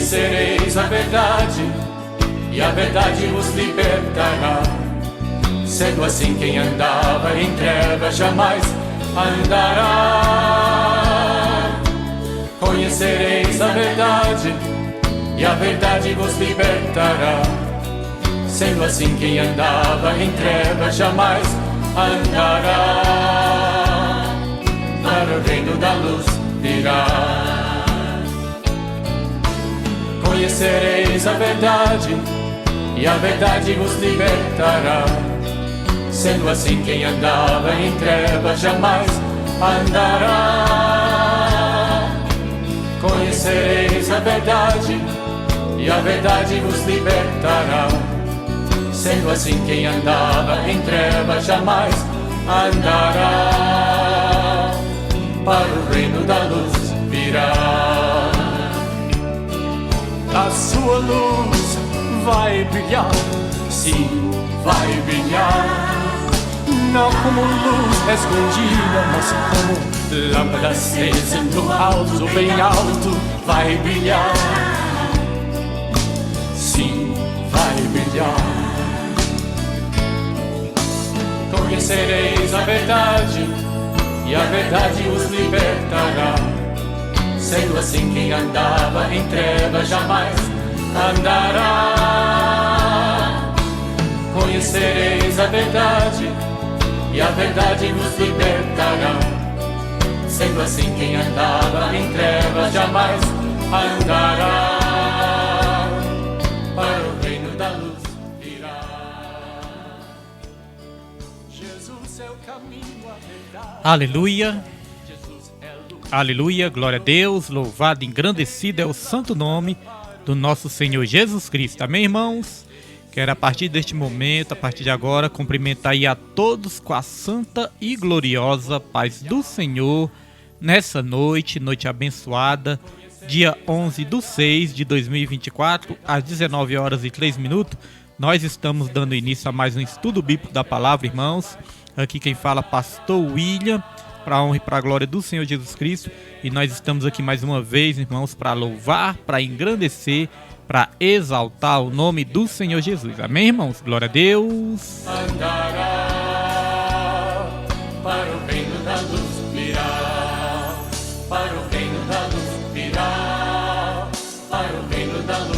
Conhecereis a verdade, e a verdade vos libertará. Sendo assim, quem andava em trevas jamais andará. Conhecereis a verdade, e a verdade vos libertará. Sendo assim, quem andava em trevas jamais andará. Para o reino da luz virá. Conhecereis a verdade, e a verdade vos libertará. Sendo assim, quem andava em trevas jamais andará. Conhecereis a verdade, e a verdade vos libertará. Sendo assim, quem andava em trevas jamais andará. Para o reino da luz virá. A sua luz vai brilhar, sim, vai brilhar. Não como luz escondida, mas como lâmpada acesa no alto, bem alto, vai brilhar. Sim, vai brilhar. Conhecereis a verdade, e a verdade os libertará. Sendo assim, quem andava em trevas jamais andará. Conhecereis a verdade, e a verdade vos libertará. Sendo assim, quem andava em trevas jamais andará. Para o reino da luz virá. Jesus é o caminho, a verdade. Aleluia. Aleluia, glória a Deus, louvado e engrandecido é o santo nome do nosso Senhor Jesus Cristo. Amém, irmãos? Quero a partir deste momento, a partir de agora, cumprimentar aí a todos com a santa e gloriosa paz do Senhor nessa noite, noite abençoada, dia 11/6/2024, às 19h03. Nós estamos dando início a mais um estudo bíblico da palavra, irmãos. Aqui quem fala, pastor William, para a honra e para a glória do Senhor Jesus Cristo. E nós estamos aqui mais uma vez, irmãos, para louvar, para engrandecer, para exaltar o nome do Senhor Jesus. Amém, irmãos? Glória a Deus. Andará, para o reino da luz virá. Para o reino da luz virá. Para o reino da luz.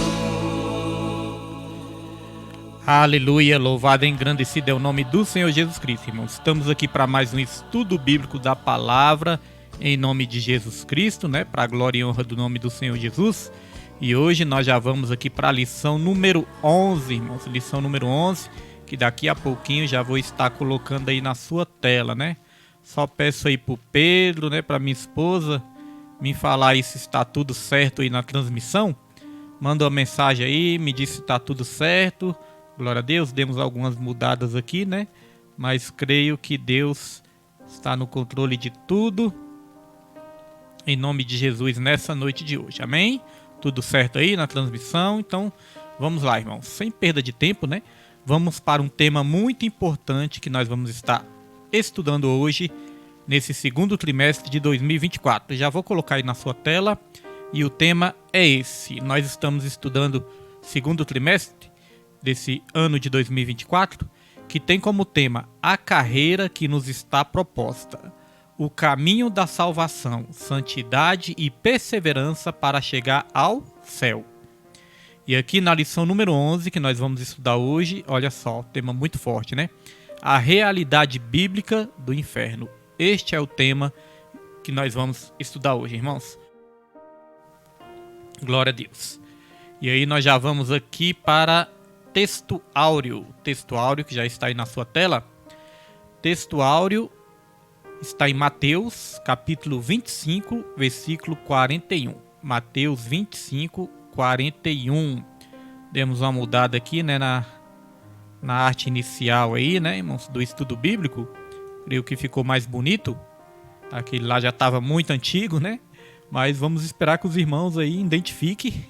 Aleluia, louvado e engrandecido é o nome do Senhor Jesus Cristo, irmãos. Estamos aqui para mais um estudo bíblico da palavra, em nome de Jesus Cristo, né? Para a glória e honra do nome do Senhor Jesus. E hoje nós já vamos aqui para a lição número 11, irmãos. Lição número 11, que daqui a pouquinho já vou estar colocando aí na sua tela, né? Só peço aí pro Pedro, né? Para minha esposa, me falar aí se está tudo certo aí na transmissão. Manda uma mensagem aí, me diz se está tudo certo. Glória a Deus, demos algumas mudadas aqui, né? Mas creio que Deus está no controle de tudo. Em nome de Jesus, nessa noite de hoje. Amém? Tudo certo aí na transmissão? Então, vamos lá, irmãos. Sem perda de tempo, né? Vamos para um tema muito importante que nós vamos estar estudando hoje, nesse segundo trimestre de 2024. Já vou colocar aí na sua tela. E o tema é esse. Nós estamos estudando segundo trimestre desse ano de 2024, que tem como tema a carreira que nos está proposta, o caminho da salvação, santidade e perseverança para chegar ao céu. E aqui na lição número 11, que nós vamos estudar hoje, olha só, tema muito forte, né? A realidade bíblica do inferno. Este é o tema que nós vamos estudar hoje, irmãos. Glória a Deus. E aí nós já vamos aqui para texto áureo, que já está aí na sua tela. Texto áureo está em Mateus, capítulo 25, versículo 41. Mateus 25, 41. Demos uma mudada aqui, né, na arte inicial aí, né, irmãos, do estudo bíblico. Creio que ficou mais bonito. Aquele lá já estava muito antigo, né? Mas vamos esperar que os irmãos aí identifiquem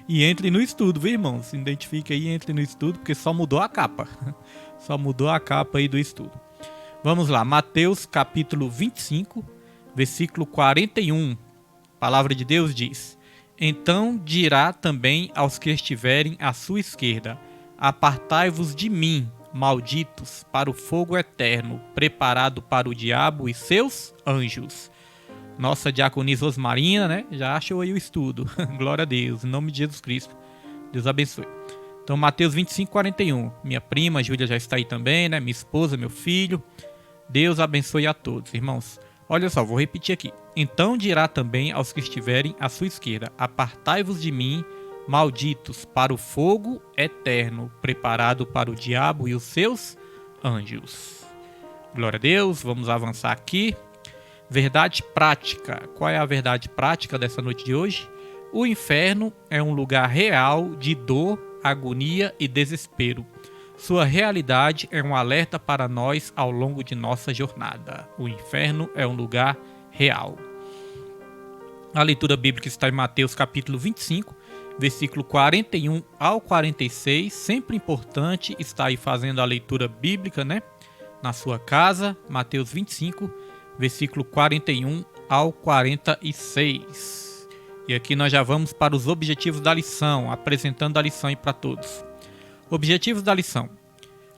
e entrem no estudo, viu, irmãos? Identifiquem aí e entrem no estudo, porque só mudou a capa. Só mudou a capa aí do estudo. Vamos lá, Mateus capítulo 25, versículo 41. A palavra de Deus diz: Então dirá também aos que estiverem à sua esquerda: apartai-vos de mim, malditos, para o fogo eterno, preparado para o diabo e seus anjos. Nossa diaconisa Osmarina, né? Já achou aí o estudo. Glória a Deus, em nome de Jesus Cristo. Deus abençoe. Então, Mateus 25, 41. Minha prima, Júlia, já está aí também, né? Minha esposa, meu filho. Deus abençoe a todos, irmãos. Olha só, vou repetir aqui. Então dirá também aos que estiverem à sua esquerda: apartai-vos de mim, malditos, para o fogo eterno, preparado para o diabo e os seus anjos. Glória a Deus, vamos avançar aqui. Verdade prática. Qual é a verdade prática dessa noite de hoje? O inferno é um lugar real de dor, agonia e desespero. Sua realidade é um alerta para nós ao longo de nossa jornada. O inferno é um lugar real. A leitura bíblica está em Mateus capítulo 25, versículo 41 ao 46. Sempre importante estar aí fazendo a leitura bíblica, né? Na sua casa. Mateus 25, versículo 41 ao 46. E aqui nós já vamos para os objetivos da lição, apresentando a lição aí para todos. Objetivos da lição.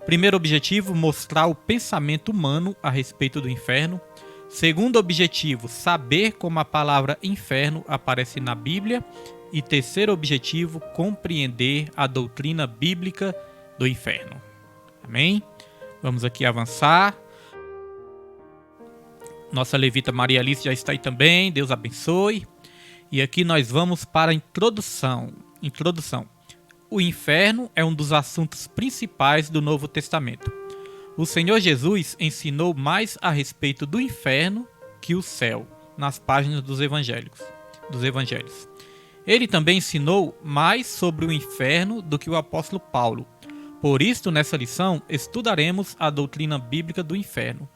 Primeiro objetivo, mostrar o pensamento humano a respeito do inferno. Segundo objetivo, saber como a palavra inferno aparece na Bíblia. E terceiro objetivo, compreender a doutrina bíblica do inferno. Amém? Vamos aqui avançar. Nossa levita Maria Alice já está aí também, Deus abençoe. E aqui nós vamos para a introdução. O inferno é um dos assuntos principais do Novo Testamento. O Senhor Jesus ensinou mais a respeito do inferno que o céu, nas páginas dos evangelhos. Ele também ensinou mais sobre o inferno do que o apóstolo Paulo. Por isso, nessa lição, estudaremos a doutrina bíblica do inferno.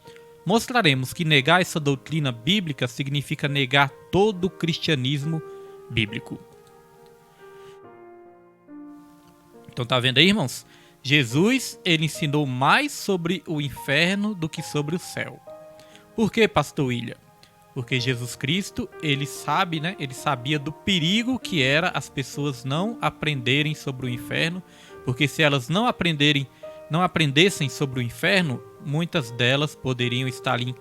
Mostraremos que negar essa doutrina bíblica significa negar todo o cristianismo bíblico. Então tá vendo aí, irmãos? Jesus, ele ensinou mais sobre o inferno do que sobre o céu. Por que, pastor William? Porque Jesus Cristo, ele sabe, né? Ele sabia do perigo que era as pessoas não aprenderem sobre o inferno, porque se elas não aprendessem sobre o inferno, muitas delas poderiam estar ali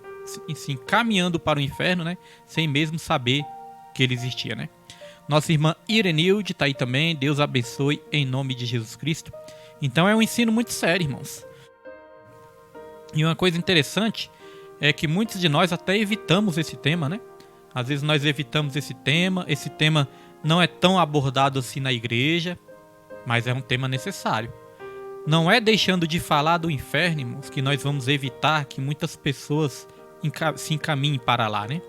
se encaminhando para o inferno, né? Sem mesmo saber que ele existia, né? Nossa irmã Irenilde está aí também. Deus abençoe em nome de Jesus Cristo. Então é um ensino muito sério, irmãos. E uma coisa interessante é que muitos de nós até evitamos esse tema, né? Às vezes nós evitamos esse tema. Esse tema não é tão abordado assim na igreja, mas é um tema necessário. Não é deixando de falar do inferno, irmãos, que nós vamos evitar que muitas pessoas se encaminhem para lá, né?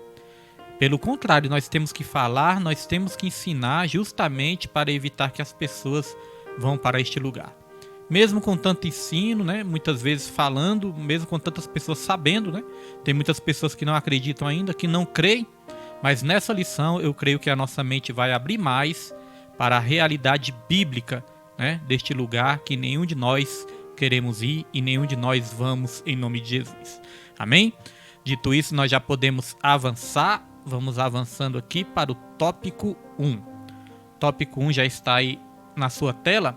Pelo contrário, nós temos que falar, nós temos que ensinar justamente para evitar que as pessoas vão para este lugar. Mesmo com tanto ensino, né? Muitas vezes falando, mesmo com tantas pessoas sabendo, né? Tem muitas pessoas que não acreditam ainda, que não creem, mas nessa lição eu creio que a nossa mente vai abrir mais para a realidade bíblica, né, deste lugar que nenhum de nós queremos ir e nenhum de nós vamos em nome de Jesus. Amém? Dito isso, nós já podemos avançar. Vamos avançando aqui para o tópico 1. Tópico 1 já está aí na sua tela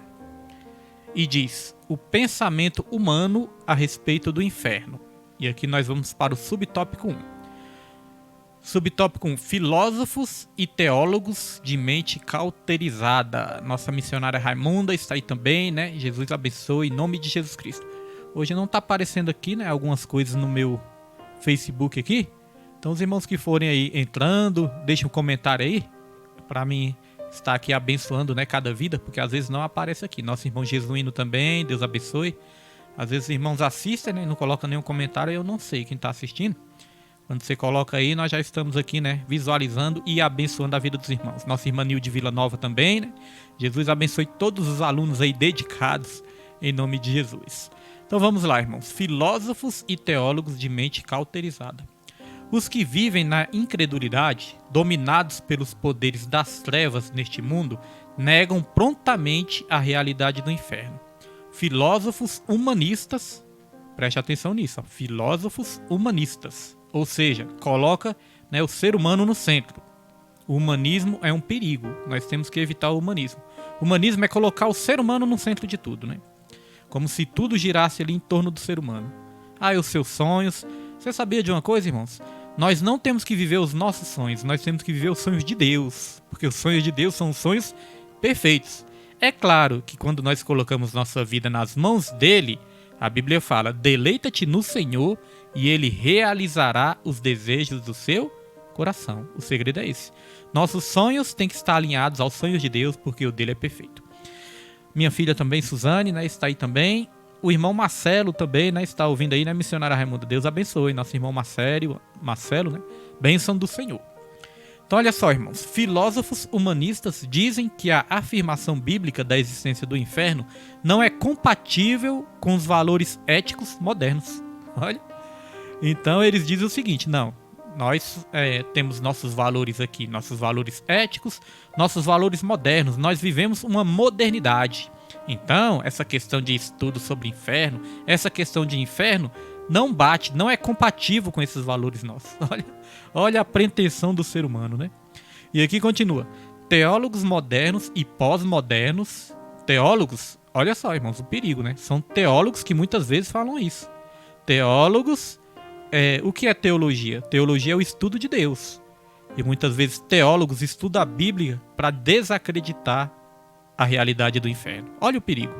e diz: o pensamento humano a respeito do inferno. E aqui nós vamos para o subtópico 1. Subtópico 1. Filósofos e teólogos de mente cauterizada. Nossa missionária Raimunda está aí também, né? Jesus abençoe em nome de Jesus Cristo. Hoje não está aparecendo aqui, né, algumas coisas no meu Facebook aqui. Então os irmãos que forem aí entrando, deixem um comentário aí para mim estar aqui abençoando, né, cada vida, porque às vezes não aparece aqui. Nosso irmão Jesuíno também, Deus abençoe. Às vezes os irmãos assistem, né, e não colocam nenhum comentário, eu não sei quem está assistindo. Quando você coloca aí, nós já estamos aqui, né, visualizando e abençoando a vida dos irmãos. Nossa irmã Nilde Vila Nova também, né? Jesus abençoe todos os alunos aí dedicados em nome de Jesus. Então vamos lá, irmãos. Filósofos e teólogos de mente cauterizada. Os que vivem na incredulidade, dominados pelos poderes das trevas neste mundo, negam prontamente a realidade do inferno. Filósofos humanistas, preste atenção nisso, ó, filósofos humanistas. Ou seja, coloca, né, o ser humano no centro. o humanismo é um perigo. Nós temos que evitar o humanismo. O humanismo é colocar o ser humano no centro de tudo, né? Como se tudo girasse ali em torno do ser humano. Ah, e os seus sonhos. Você sabia de uma coisa, irmãos? Nós não temos que viver os nossos sonhos, nós temos que viver os sonhos de Deus. Porque os sonhos de Deus são sonhos perfeitos. É claro que quando nós colocamos nossa vida nas mãos dele, a Bíblia fala: deleita-te no Senhor e ele realizará os desejos do seu coração. O segredo é esse. Nossos sonhos têm que estar alinhados aos sonhos de Deus, porque o dele é perfeito. Minha filha também, Suzane, né, está aí também. O irmão Marcelo também, né, está ouvindo aí, né, missionária Raimundo. Deus abençoe nosso irmão Marcelo, né? Bênção do Senhor. Então olha só, irmãos, filósofos humanistas dizem que a afirmação bíblica da existência do inferno não é compatível com os valores éticos modernos. Olha. Então eles dizem o seguinte: não, nós temos nossos valores aqui, nossos valores éticos, nossos valores modernos, nós vivemos uma modernidade. Então, essa questão de estudo sobre inferno, essa questão de inferno, não bate, não é compatível com esses valores nossos. Olha a pretensão do ser humano, né? E aqui continua: teólogos modernos e pós-modernos, teólogos, olha só, irmãos, o perigo, né? São teólogos que muitas vezes falam isso. Teólogos, o que é teologia? Teologia é o estudo de Deus. E muitas vezes teólogos estudam a Bíblia para desacreditar a realidade do inferno. Olha o perigo.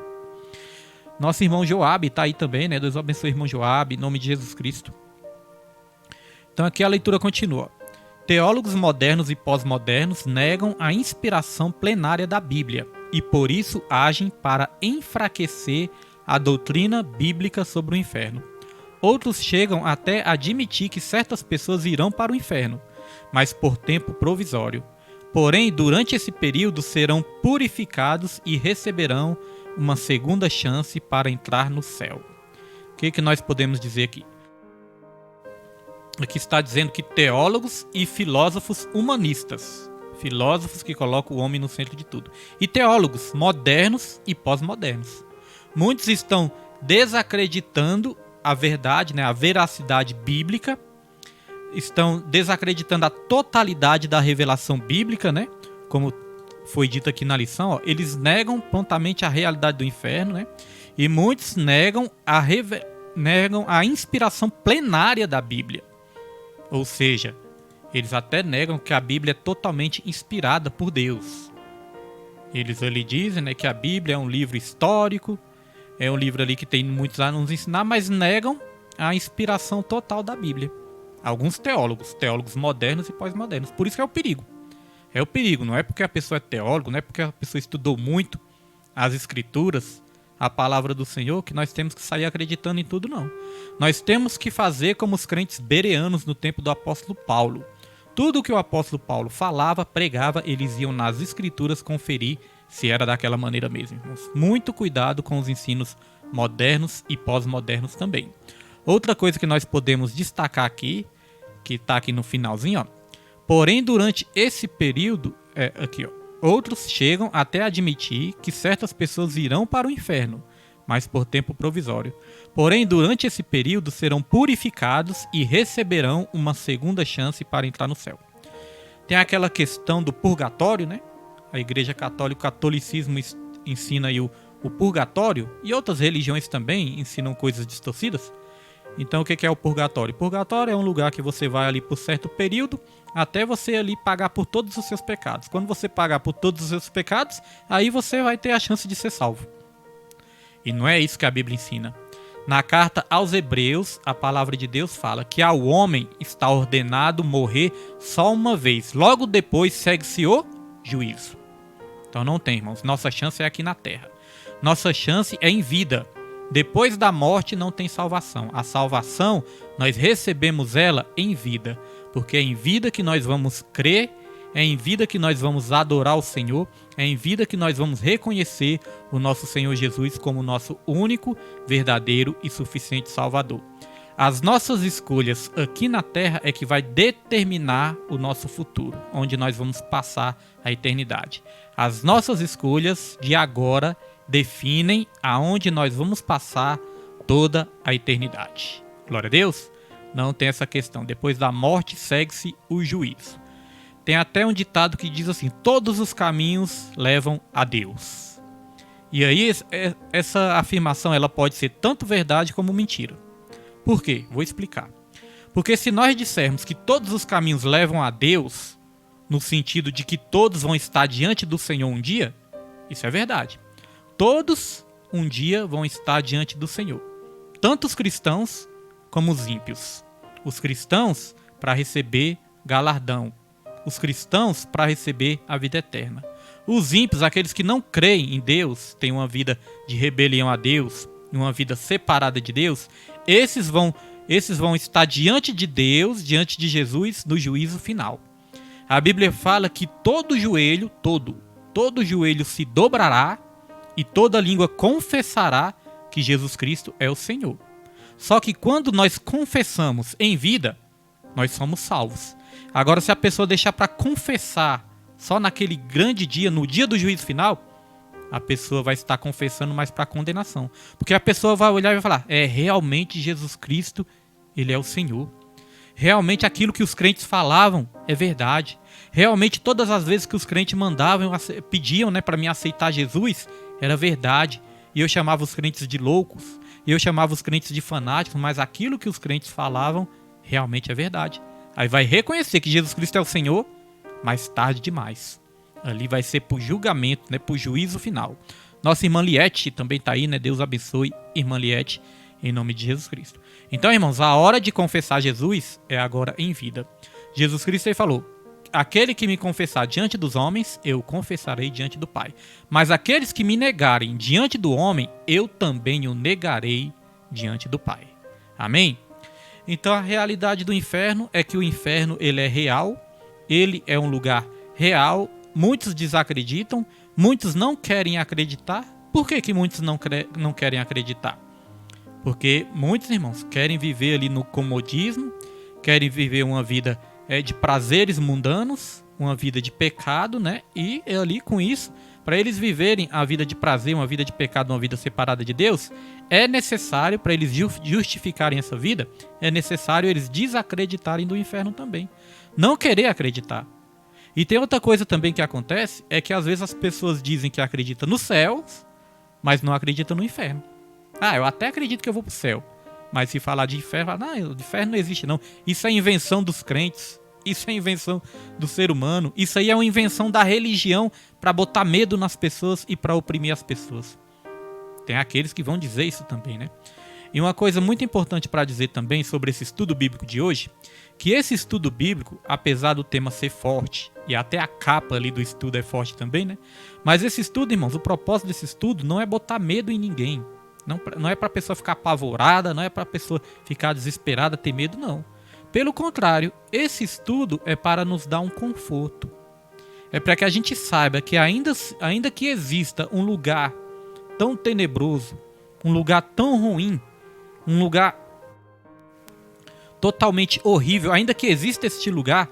Nosso irmão Joabe está aí também, né? Deus abençoe, irmão Joabe, em nome de Jesus Cristo. Então aqui a leitura continua. Teólogos modernos e pós-modernos negam a inspiração plenária da Bíblia e por isso agem para enfraquecer a doutrina bíblica sobre o inferno. Outros chegam até a admitir que certas pessoas irão para o inferno, mas por tempo provisório. Porém, durante esse período serão purificados e receberão uma segunda chance para entrar no céu. O que nós podemos dizer aqui? Aqui está dizendo que teólogos e filósofos humanistas, filósofos que colocam o homem no centro de tudo, e teólogos modernos e pós-modernos. Muitos estão desacreditando a verdade, né, a veracidade bíblica, estão desacreditando a totalidade da revelação bíblica, né? Como foi dito aqui na lição, ó, eles negam prontamente a realidade do inferno, né? E muitos negam a inspiração plenária da Bíblia. Ou seja, eles até negam que a Bíblia é totalmente inspirada por Deus. Eles ali dizem, né, que a Bíblia é um livro histórico, é um livro ali que tem muitos a nos ensinar, mas negam a inspiração total da Bíblia. Alguns teólogos modernos e pós-modernos. Por isso que é o perigo. É o perigo, não é porque a pessoa é teólogo, não é porque a pessoa estudou muito as escrituras, a palavra do Senhor, que nós temos que sair acreditando em tudo, não. Nós temos que fazer como os crentes bereanos no tempo do apóstolo Paulo. Tudo que o apóstolo Paulo falava, pregava, eles iam nas escrituras conferir se era daquela maneira mesmo, irmãos. Muito cuidado com os ensinos modernos e pós-modernos também. Outra coisa que nós podemos destacar aqui, que está aqui no finalzinho, ó. Porém, durante esse período, aqui, ó, outros chegam até a admitir que certas pessoas irão para o inferno, mas por tempo provisório. Porém, durante esse período serão purificados e receberão uma segunda chance para entrar no céu. Tem aquela questão do purgatório, né? A Igreja Católica, o catolicismo ensina aí o purgatório, e outras religiões também ensinam coisas distorcidas. Então o que é o purgatório? O purgatório é um lugar que você vai ali por certo período, até você ali pagar por todos os seus pecados. Quando você pagar por todos os seus pecados, aí você vai ter a chance de ser salvo. E não é isso que a Bíblia ensina. Na carta aos Hebreus, a palavra de Deus fala que ao homem está ordenado morrer só uma vez. Logo depois segue-se o juízo. Então não tem, irmãos. Nossa chance é aqui na terra. Nossa chance é em vida. Depois da morte não tem salvação. A salvação, nós recebemos ela em vida. Porque é em vida que nós vamos crer, é em vida que nós vamos adorar o Senhor, é em vida que nós vamos reconhecer o nosso Senhor Jesus como nosso único, verdadeiro e suficiente Salvador. As nossas escolhas aqui na terra é que vai determinar o nosso futuro, onde nós vamos passar a eternidade. As nossas escolhas de agora definem aonde nós vamos passar toda a eternidade. Glória a Deus! Não tem essa questão. Depois da morte segue-se o juízo. Tem até um ditado que diz assim: todos os caminhos levam a Deus. E aí essa afirmação ela pode ser tanto verdade como mentira. Por quê? Vou explicar. Porque se nós dissermos que todos os caminhos levam a Deus, no sentido de que todos vão estar diante do Senhor um dia, isso é verdade. Todos um dia vão estar diante do Senhor. Tanto os cristãos como os ímpios. Os cristãos para receber galardão. Os cristãos para receber a vida eterna. Os ímpios, aqueles que não creem em Deus, têm uma vida de rebelião a Deus, uma vida separada de Deus, esses vão estar diante de Deus, diante de Jesus, no juízo final. A Bíblia fala que todo joelho se dobrará e toda língua confessará que Jesus Cristo é o Senhor. Só que quando nós confessamos em vida, nós somos salvos. Agora, se a pessoa deixar para confessar só naquele grande dia, no dia do juízo final, a pessoa vai estar confessando mais para condenação. Porque a pessoa vai olhar e vai falar: realmente Jesus Cristo, Ele é o Senhor. Realmente aquilo que os crentes falavam é verdade. Realmente todas as vezes que os crentes pediam, para me aceitar Jesus, era verdade. E eu chamava os crentes de loucos, e eu chamava os crentes de fanáticos, mas aquilo que os crentes falavam realmente é verdade. Aí vai reconhecer que Jesus Cristo é o Senhor, mais tarde demais. Ali vai ser por julgamento, por juízo final. Nossa irmã Liette também está aí, Deus abençoe, irmã Liette, em nome de Jesus Cristo. Então, irmãos, a hora de confessar Jesus é agora em vida. Jesus Cristo ele falou: aquele que me confessar diante dos homens, eu confessarei diante do Pai. Mas aqueles que me negarem diante do homem, eu também o negarei diante do Pai. Amém? Então a realidade do inferno é que o inferno ele é real, ele é um lugar real. Muitos desacreditam, muitos não querem acreditar. Por que muitos não querem acreditar? Porque muitos, irmãos, querem viver ali no comodismo, querem viver uma vida de prazeres mundanos, uma vida de pecado, e ali com isso, para eles viverem a vida de prazer, uma vida de pecado, uma vida separada de Deus, é necessário, para eles justificarem essa vida, é necessário eles desacreditarem do inferno também. Não querer acreditar. E tem outra coisa também que acontece, é que às vezes as pessoas dizem que acreditam no céu, mas não acreditam no inferno. Eu até acredito que eu vou pro céu. Mas se falar de inferno, o inferno não existe não. Isso é invenção dos crentes. Isso é invenção do ser humano. Isso aí é uma invenção da religião para botar medo nas pessoas e para oprimir as pessoas. Tem aqueles que vão dizer isso também, E uma coisa muito importante para dizer também sobre esse estudo bíblico de hoje, que esse estudo bíblico, apesar do tema ser forte, e até a capa ali do estudo é forte também, Mas esse estudo, irmãos, o propósito desse estudo não é botar medo em ninguém. Não é para a pessoa ficar apavorada, não é para a pessoa ficar desesperada, ter medo, não. Pelo contrário, esse estudo é para nos dar um conforto. É para que a gente saiba que ainda que exista um lugar tão tenebroso, um lugar tão ruim, um lugar totalmente horrível, ainda que exista este lugar,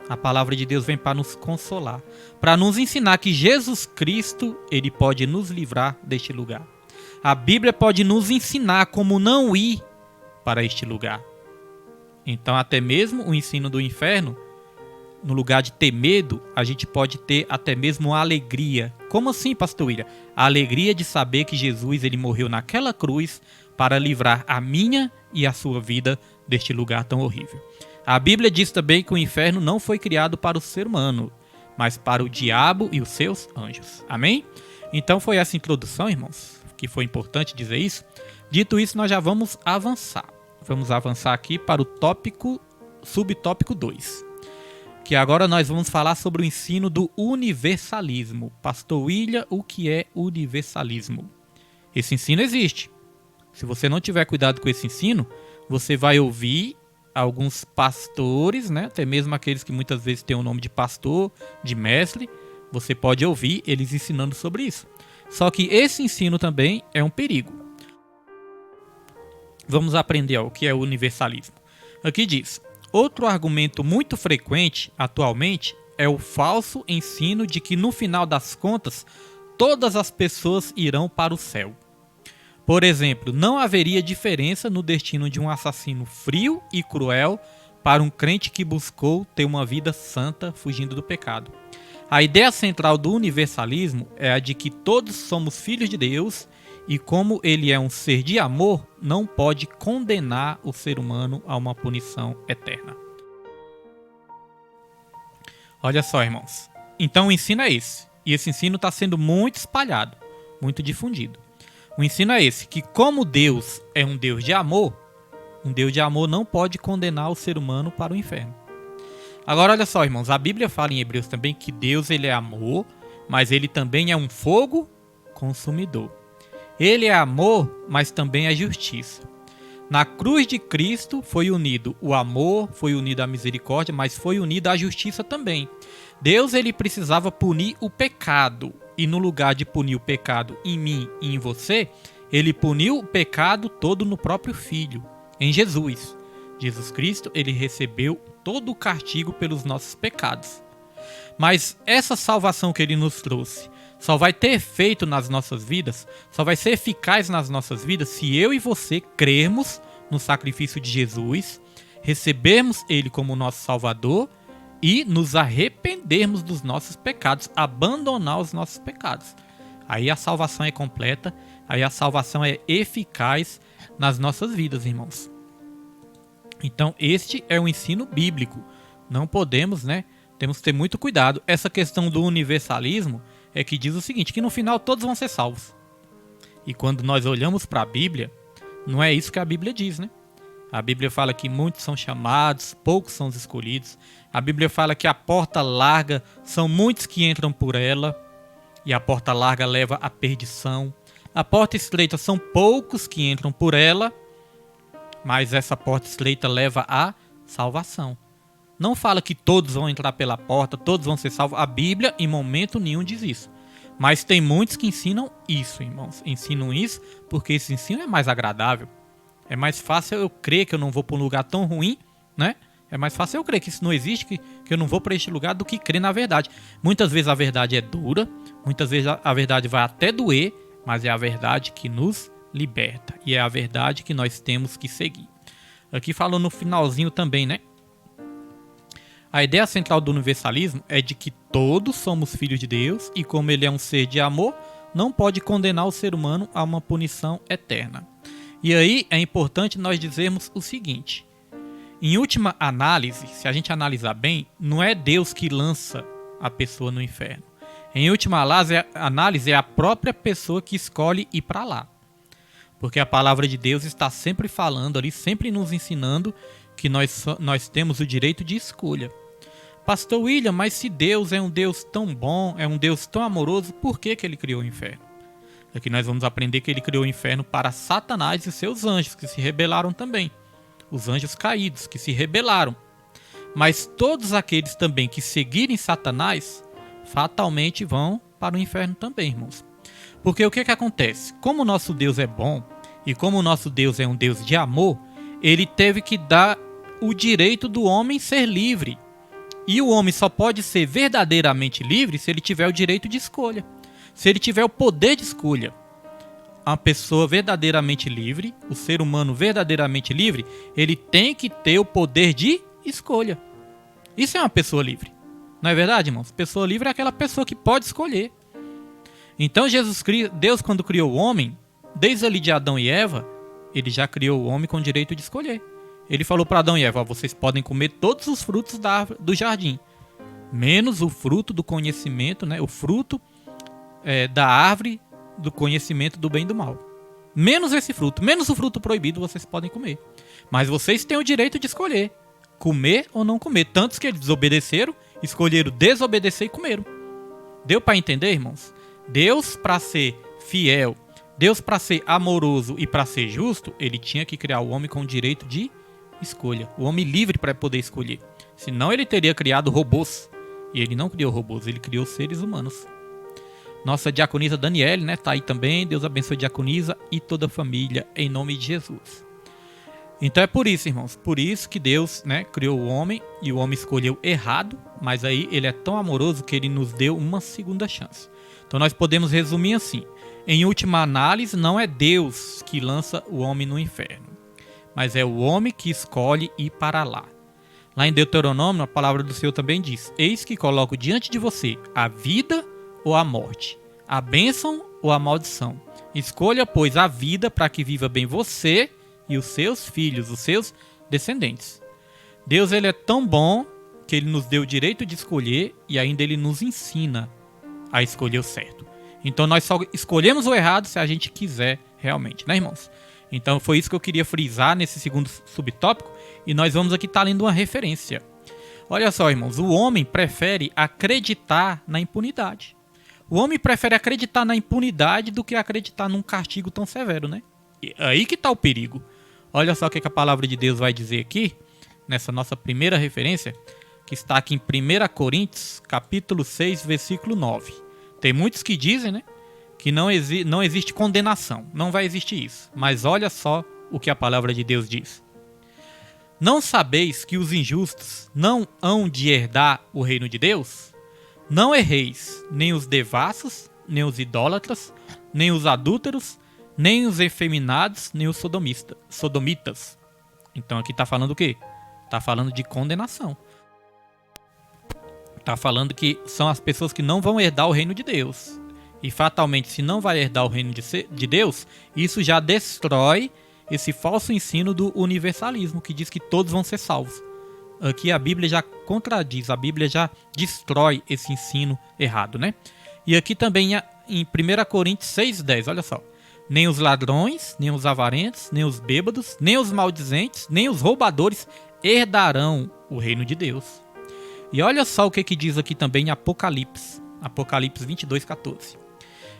a palavra de Deus vem para nos consolar, para nos ensinar que Jesus Cristo, Ele pode nos livrar deste lugar. A Bíblia pode nos ensinar como não ir para este lugar. Então, até mesmo o ensino do inferno, no lugar de ter medo, a gente pode ter até mesmo a alegria. Como assim, pastor William? A alegria de saber que Jesus ele morreu naquela cruz para livrar a minha e a sua vida deste lugar tão horrível. A Bíblia diz também que o inferno não foi criado para o ser humano, mas para o diabo e os seus anjos. Amém? Então foi essa introdução, irmãos, que foi importante dizer isso. Dito isso, nós já vamos avançar. Vamos avançar aqui para o subtópico 2. Que agora nós vamos falar sobre o ensino do universalismo. Pastor William, o que é universalismo? Esse ensino existe. Se você não tiver cuidado com esse ensino, você vai ouvir alguns pastores, até mesmo aqueles que muitas vezes têm o nome de pastor, de mestre, você pode ouvir eles ensinando sobre isso. Só que esse ensino também é um perigo. Vamos aprender o que é o universalismo. Aqui diz: outro argumento muito frequente atualmente é o falso ensino de que no final das contas todas as pessoas irão para o céu. Por exemplo, não haveria diferença no destino de um assassino frio e cruel para um crente que buscou ter uma vida santa fugindo do pecado. A ideia central do universalismo é a de que todos somos filhos de Deus e, como ele é um ser de amor, não pode condenar o ser humano a uma punição eterna. Olha só, irmãos. Então o ensino é esse. E esse ensino está sendo muito espalhado, muito difundido. O ensino é esse, que como Deus é um Deus de amor não pode condenar o ser humano para o inferno. Agora olha só, irmãos, a Bíblia fala em Hebreus também que Deus ele é amor, mas ele também é um fogo consumidor. Ele é amor, mas também é justiça. Na cruz de Cristo foi unido o amor, foi unido a misericórdia, mas foi unido a justiça também. Deus ele precisava punir o pecado, e no lugar de punir o pecado em mim e em você, ele puniu o pecado todo no próprio Filho, em Jesus. Jesus Cristo, ele recebeu todo o castigo pelos nossos pecados. Mas essa salvação que ele nos trouxe só vai ter efeito nas nossas vidas, só vai ser eficaz nas nossas vidas se eu e você crermos no sacrifício de Jesus, recebermos ele como nosso Salvador e nos arrependermos dos nossos pecados, abandonar os nossos pecados. Aí a salvação é completa, aí a salvação é eficaz nas nossas vidas, irmãos. Então este é o ensino bíblico. Não podemos, temos que ter muito cuidado. Essa questão do universalismo é que diz o seguinte, que no final todos vão ser salvos. E quando nós olhamos para a Bíblia, não é isso que a Bíblia diz, A Bíblia fala que muitos são chamados, poucos são os escolhidos. A Bíblia fala que a porta larga são muitos que entram por ela, e a porta larga leva à perdição. A porta estreita são poucos que entram por ela, mas essa porta estreita leva à salvação. Não fala que todos vão entrar pela porta, todos vão ser salvos. A Bíblia em momento nenhum diz isso. Mas tem muitos que ensinam isso, irmãos. Ensinam isso porque esse ensino é mais agradável. É mais fácil eu crer que eu não vou para um lugar tão ruim, É mais fácil eu crer que isso não existe, que eu não vou para este lugar, do que crer na verdade. Muitas vezes a verdade é dura, muitas vezes a verdade vai até doer, mas é a verdade que nos liberta. E é a verdade que nós temos que seguir. Aqui falou no finalzinho também, A ideia central do universalismo é de que todos somos filhos de Deus e, como ele é um ser de amor, não pode condenar o ser humano a uma punição eterna. E aí é importante nós dizermos o seguinte: em última análise, se a gente analisar bem, não é Deus que lança a pessoa no inferno. Em última análise, é a própria pessoa que escolhe ir para lá. Porque a palavra de Deus está sempre falando ali, sempre nos ensinando que nós temos o direito de escolha. Pastor William, mas se Deus é um Deus tão bom, é um Deus tão amoroso, por que ele criou o inferno? Aqui nós vamos aprender que ele criou o inferno para Satanás e seus anjos, que se rebelaram também. Os anjos caídos, que se rebelaram. Mas todos aqueles também que seguirem Satanás, fatalmente vão para o inferno também, irmãos. Porque o que acontece? Como o nosso Deus é bom, e como o nosso Deus é um Deus de amor, ele teve que dar o direito do homem ser livre. E o homem só pode ser verdadeiramente livre se ele tiver o direito de escolha. Se ele tiver o poder de escolha. A pessoa verdadeiramente livre, o ser humano verdadeiramente livre, ele tem que ter o poder de escolha. Isso é uma pessoa livre. Não é verdade, irmãos? Pessoa livre é aquela pessoa que pode escolher. Então Deus, quando criou o homem, desde ali de Adão e Eva, ele já criou o homem com o direito de escolher. Ele falou para Adão e Eva: vocês podem comer todos os frutos do jardim, menos o fruto do conhecimento, o fruto da árvore do conhecimento do bem e do mal. Menos esse fruto, menos o fruto proibido vocês podem comer. Mas vocês têm o direito de escolher, comer ou não comer. Tantos que eles desobedeceram, escolheram desobedecer e comeram. Deu para entender, irmãos? Deus, para ser fiel, Deus, para ser amoroso e para ser justo, ele tinha que criar o homem com o direito de escolha. O homem livre para poder escolher. Senão ele teria criado robôs. E ele não criou robôs, ele criou seres humanos. Nossa diaconisa Daniele, tá aí também. Deus abençoe a diaconisa e toda a família, em nome de Jesus. Então é por isso, irmãos. Por isso que Deus, criou o homem e o homem escolheu errado. Mas aí ele é tão amoroso que ele nos deu uma segunda chance. Então nós podemos resumir assim: em última análise, não é Deus que lança o homem no inferno, mas é o homem que escolhe ir para lá. Lá em Deuteronômio, a palavra do Senhor também diz: eis que coloco diante de você a vida ou a morte, a bênção ou a maldição. Escolha, pois, a vida para que viva bem você e os seus filhos, os seus descendentes. Deus, ele é tão bom que ele nos deu o direito de escolher e ainda ele nos ensina a escolher o certo. Então nós só escolhemos o errado se a gente quiser realmente, né, irmãos? Então foi isso que eu queria frisar nesse segundo subtópico, e nós vamos aqui estar lendo uma referência. Olha só, irmãos, o homem prefere acreditar na impunidade. O homem prefere acreditar na impunidade do que acreditar num castigo tão severo, né? E aí que está o perigo. Olha só o que a palavra de Deus vai dizer aqui, nessa nossa primeira referência, que está aqui em 1 Coríntios, capítulo 6, versículo 9. Tem muitos que dizem, né, que não existe condenação, não vai existir isso. Mas olha só o que a palavra de Deus diz. Não sabeis que os injustos não hão de herdar o reino de Deus? Não erreis, nem os devassos, nem os idólatras, nem os adúlteros, nem os efeminados, nem os sodomitas. Então aqui está falando o quê? Está falando de condenação. Está falando que são as pessoas que não vão herdar o reino de Deus. E fatalmente, se não vai herdar o reino de Deus, isso já destrói esse falso ensino do universalismo, que diz que todos vão ser salvos. Aqui a Bíblia já contradiz, a Bíblia já destrói esse ensino errado, né? E aqui também em 1 Coríntios 6,10, olha só. Nem os ladrões, nem os avarentos, nem os bêbados, nem os maldizentes, nem os roubadores herdarão o reino de Deus. E olha só o que diz aqui também em Apocalipse 22:14.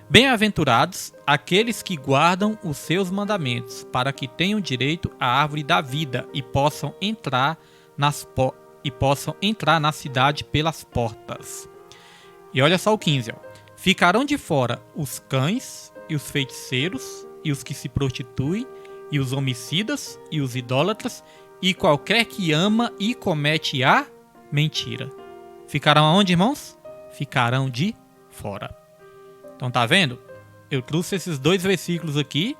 Bem-aventurados aqueles que guardam os seus mandamentos, para que tenham direito à árvore da vida e possam entrar na cidade pelas portas. E olha só o 15. Ficarão de fora os cães e os feiticeiros e os que se prostituem e os homicidas e os idólatras e qualquer que ama e comete a mentira. Ficarão aonde, irmãos? Ficarão de fora. Então tá vendo? Eu trouxe esses dois versículos aqui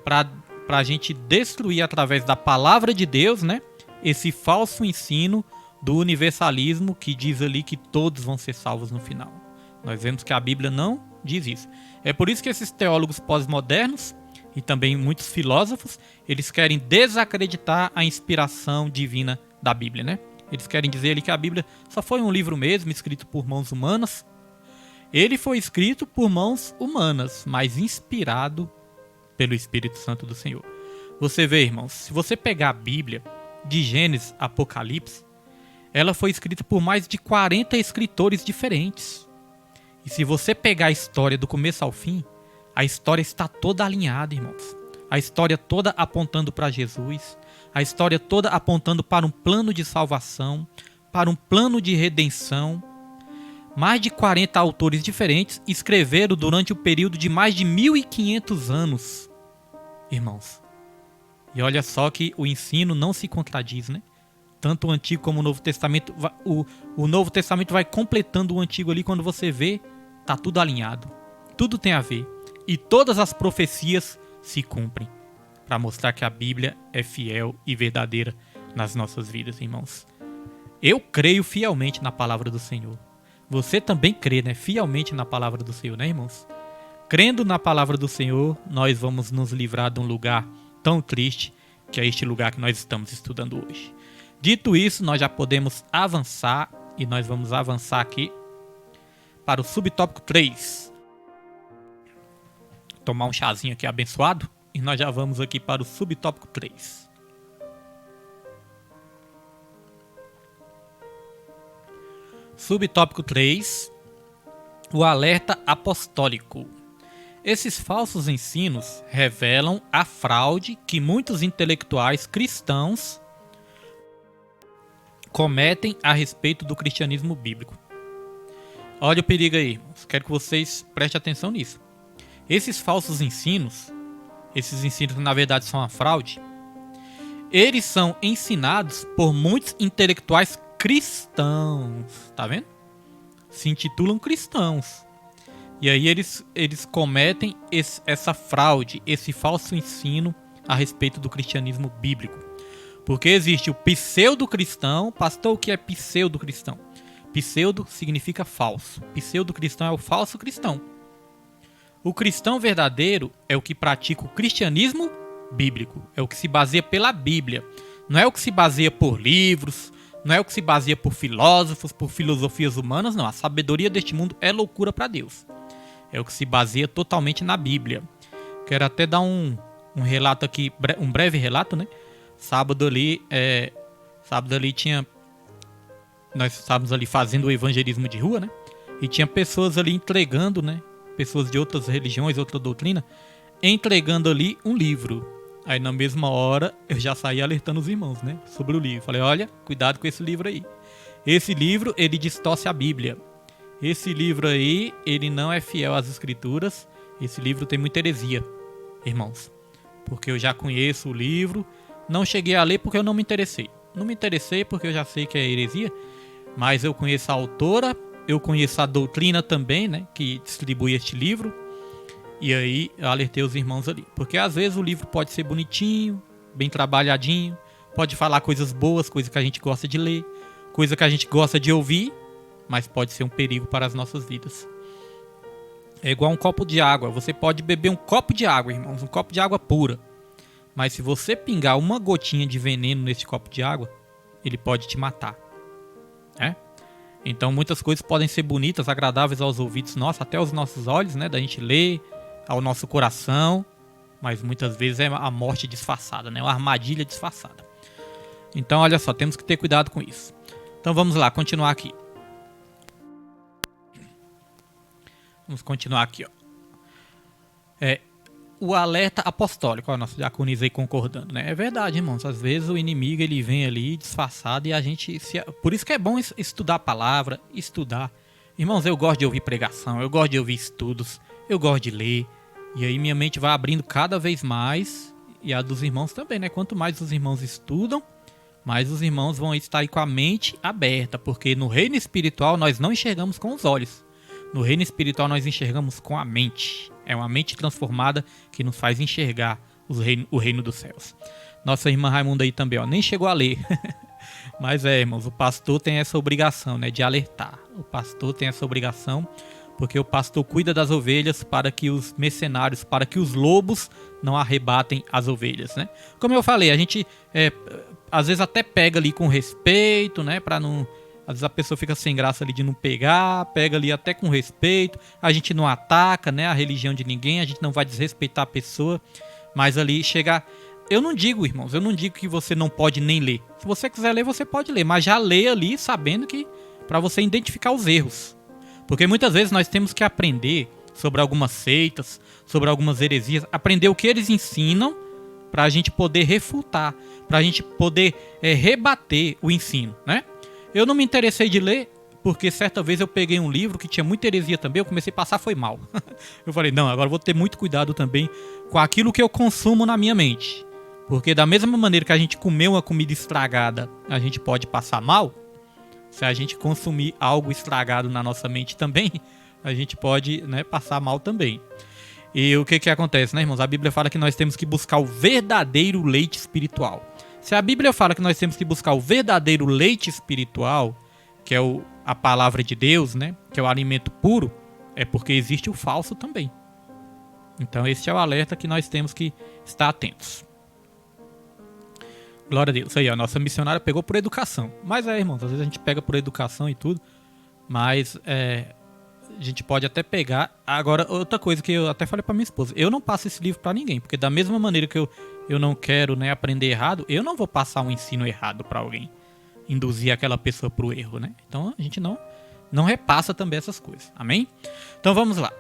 para a gente destruir através da palavra de Deus, né? Esse falso ensino do universalismo que diz ali que todos vão ser salvos no final. Nós vemos que a Bíblia não diz isso. É por isso que esses teólogos pós-modernos e também muitos filósofos, eles querem desacreditar a inspiração divina da Bíblia, né? Eles querem dizer ali que a Bíblia só foi um livro mesmo, escrito por mãos humanas. Ele foi escrito por mãos humanas, mas inspirado pelo Espírito Santo do Senhor. Você vê, irmãos, se você pegar a Bíblia, de Gênesis a Apocalipse, ela foi escrita por mais de 40 escritores diferentes. E se você pegar a história do começo ao fim, a história está toda alinhada, irmãos. A história toda apontando para Jesus, a história toda apontando para um plano de salvação, para um plano de redenção. Mais de 40 autores diferentes escreveram durante o período de mais de 1500 anos, irmãos. E olha só que o ensino não se contradiz, né? Tanto o Antigo como o Novo Testamento, o Novo Testamento vai completando o Antigo ali, quando você vê, tá tudo alinhado. Tudo tem a ver. E todas as profecias se cumprem, para mostrar que a Bíblia é fiel e verdadeira nas nossas vidas, irmãos. Eu creio fielmente na palavra do Senhor. Você também crê, né? Fielmente na palavra do Senhor, né, irmãos? Crendo na palavra do Senhor, nós vamos nos livrar de um lugar tão triste, que é este lugar que nós estamos estudando hoje. Dito isso, nós já podemos avançar, e nós vamos avançar aqui para o subtópico 3. Tomar um chazinho aqui abençoado, e nós já vamos aqui para o subtópico 3. Subtópico 3, o alerta apostólico. Esses falsos ensinos revelam a fraude que muitos intelectuais cristãos cometem a respeito do cristianismo bíblico. Olha o perigo aí, irmãos. Quero que vocês prestem atenção nisso. Esses falsos ensinos, esses ensinos que na verdade são uma fraude, eles são ensinados por muitos intelectuais cristãos, tá vendo? Se intitulam cristãos. E aí eles cometem essa fraude, esse falso ensino a respeito do cristianismo bíblico. Porque existe o pseudo-cristão. Pastor, o que é pseudo-cristão? Pseudo significa falso. Pseudo-cristão é o falso cristão. O cristão verdadeiro é o que pratica o cristianismo bíblico. É o que se baseia pela Bíblia. Não é o que se baseia por livros, não é o que se baseia por filósofos, por filosofias humanas, não. A sabedoria deste mundo é loucura para Deus. É o que se baseia totalmente na Bíblia. Quero até dar um relato aqui, um breve relato, né? Sábado ali nós estávamos ali fazendo o evangelismo de rua, né? E tinha pessoas ali entregando, né? Pessoas de outras religiões, outra doutrina, entregando ali um livro. Aí na mesma hora eu já saí alertando os irmãos, né? Sobre o livro. Falei, olha, cuidado com esse livro aí. Esse livro, ele distorce a Bíblia. Esse livro aí, ele não é fiel às escrituras. Esse livro tem muita heresia, irmãos. Porque eu já conheço o livro. Não cheguei a ler porque eu não me interessei. Não me interessei porque eu já sei que é heresia. Mas eu conheço a autora. Eu conheço a doutrina também, né? Que distribui este livro. E aí eu alertei os irmãos ali. Porque às vezes o livro pode ser bonitinho, bem trabalhadinho. Pode falar coisas boas, coisas que a gente gosta de ler. Coisa que a gente gosta de ouvir. Mas pode ser um perigo para as nossas vidas. É igual um copo de água. Você pode beber um copo de água, irmãos. Um copo de água pura. Mas se você pingar uma gotinha de veneno nesse copo de água, ele pode te matar. Então muitas coisas podem ser bonitas, agradáveis aos ouvidos nossos, até aos nossos olhos, né? Da gente ler, ao nosso coração. Mas muitas vezes é a morte disfarçada, né? Uma armadilha disfarçada. Então olha só, temos que ter cuidado com isso. Então vamos lá, continuar aqui. Vamos continuar aqui, ó. O alerta apostólico. Ó, nosso diaconisa aí concordando, né? É verdade, irmãos. Às vezes o inimigo ele vem ali disfarçado e a gente... Por isso que é bom estudar a palavra, estudar. Irmãos, eu gosto de ouvir pregação, eu gosto de ouvir estudos, eu gosto de ler. E aí minha mente vai abrindo cada vez mais. E a dos irmãos também, né? Quanto mais os irmãos estudam, mais os irmãos vão estar aí com a mente aberta. Porque no reino espiritual nós não enxergamos com os olhos. No reino espiritual nós enxergamos com a mente. É uma mente transformada que nos faz enxergar o reino dos céus. Nossa irmã Raimunda aí também, ó, nem chegou a ler. Mas irmãos, o pastor tem essa obrigação, né, de alertar. O pastor tem essa obrigação porque o pastor cuida das ovelhas para que os mercenários, para que os lobos não arrebatem as ovelhas, né? Como eu falei, a gente às vezes até pega ali com respeito, né, para não... Às vezes a pessoa fica sem graça ali de não pegar, pega ali até com respeito. A gente não ataca, né, a religião de ninguém, a gente não vai desrespeitar a pessoa. Mas ali chegar... Eu não digo, irmãos, eu não digo que você não pode nem ler. Se você quiser ler, você pode ler. Mas já lê ali sabendo que... para você identificar os erros. Porque muitas vezes nós temos que aprender sobre algumas seitas, sobre algumas heresias. Aprender o que eles ensinam para a gente poder refutar. Para a gente poder rebater o ensino, né? Eu não me interessei de ler, porque certa vez eu peguei um livro que tinha muita heresia também, eu comecei a passar, foi mal. Eu falei, não, agora eu vou ter muito cuidado também com aquilo que eu consumo na minha mente. Porque da mesma maneira que a gente comer uma comida estragada, a gente pode passar mal, se a gente consumir algo estragado na nossa mente também, a gente pode, né, passar mal também. E o que acontece, né, irmãos? A Bíblia fala que nós temos que buscar o verdadeiro leite espiritual. Se a Bíblia fala que nós temos que buscar o verdadeiro leite espiritual, que é a palavra de Deus, né? Que é o alimento puro, é porque existe o falso também. Então esse é o alerta que nós temos que estar atentos. Glória a Deus. Aí, a nossa missionária pegou por educação. Mas irmãos, às vezes a gente pega por educação e tudo, mas a gente pode até pegar. Agora, outra coisa que eu até falei pra minha esposa, eu não passo esse livro pra ninguém, porque da mesma maneira que eu não quero, né, aprender errado, eu não vou passar um ensino errado pra alguém, induzir aquela pessoa pro erro, né? Então a gente não repassa também essas coisas, amém? Então vamos lá.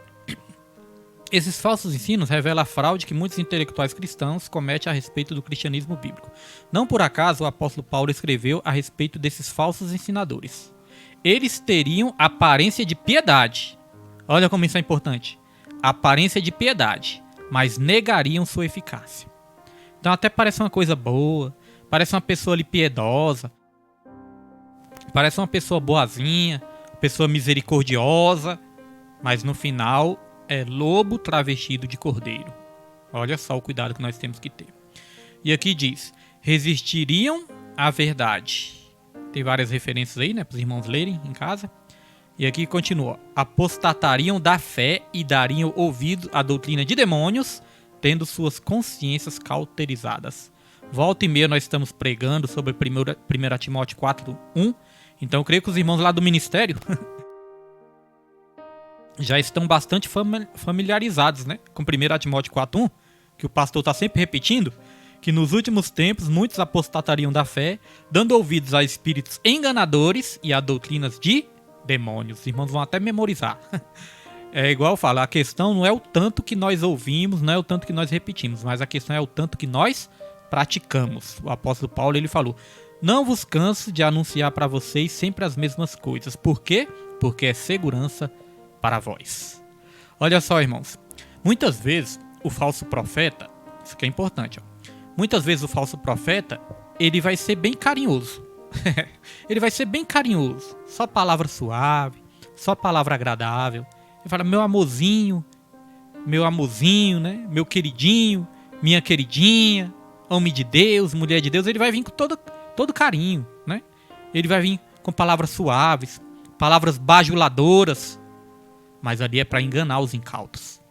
Esses falsos ensinos revelam a fraude que muitos intelectuais cristãos cometem a respeito do cristianismo bíblico. Não por acaso o apóstolo Paulo escreveu a respeito desses falsos ensinadores. Eles teriam aparência de piedade. Olha como isso é importante. Aparência de piedade, mas negariam sua eficácia. Então até parece uma coisa boa, parece uma pessoa ali piedosa, parece uma pessoa boazinha, pessoa misericordiosa, mas no final é lobo travestido de cordeiro. Olha só o cuidado que nós temos que ter. E aqui diz: resistiriam à verdade. Tem várias referências aí, né, para os irmãos lerem em casa. E aqui continua: apostatariam da fé e dariam ouvido à doutrina de demônios, tendo suas consciências cauterizadas. Volta e meia nós estamos pregando sobre 1 Timóteo 4:1. Então eu creio que os irmãos lá do ministério já estão bastante familiarizados, né, com 1 Timóteo 4:1, que o pastor está sempre repetindo, que nos últimos tempos muitos apostatariam da fé, dando ouvidos a espíritos enganadores e a doutrinas de demônios. Os irmãos vão até memorizar. É igual eu falo, a questão não é o tanto que nós ouvimos, não é o tanto que nós repetimos, mas a questão é o tanto que nós praticamos. O apóstolo Paulo, ele falou: não vos canso de anunciar para vocês sempre as mesmas coisas. Por quê? Porque é segurança para vós. Olha só, irmãos, muitas vezes o falso profeta, isso que é importante, ó. Muitas vezes o falso profeta, ele vai ser bem carinhoso. Ele vai ser bem carinhoso. Só palavra suave, só palavra agradável. Ele fala: meu amorzinho, né? Meu queridinho, minha queridinha, homem de Deus, mulher de Deus. Ele vai vir com todo carinho, né? Ele vai vir com palavras suaves, palavras bajuladoras. Mas ali é para enganar os incautos.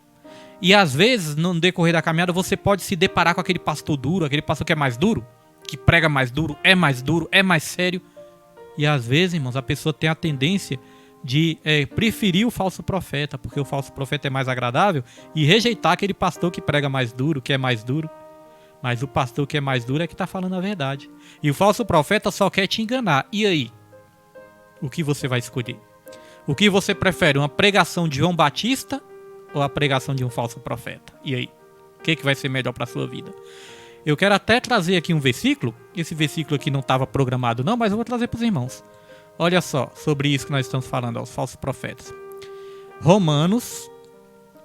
E às vezes, no decorrer da caminhada, você pode se deparar com aquele pastor duro, aquele pastor que é mais duro, que prega mais duro, é mais sério. E às vezes, irmãos, a pessoa tem a tendência de preferir o falso profeta, porque o falso profeta é mais agradável, e rejeitar aquele pastor que prega mais duro, que é mais duro. Mas o pastor que é mais duro é que está falando a verdade. E o falso profeta só quer te enganar. E aí? O que você vai escolher? O que você prefere? Uma pregação de João Batista ou a pregação de um falso profeta? E aí? O que vai ser melhor para a sua vida? Eu quero até trazer aqui um versículo. Esse versículo aqui não estava programado não, mas eu vou trazer para os irmãos. Olha só, sobre isso que nós estamos falando, aos falsos profetas. Romanos,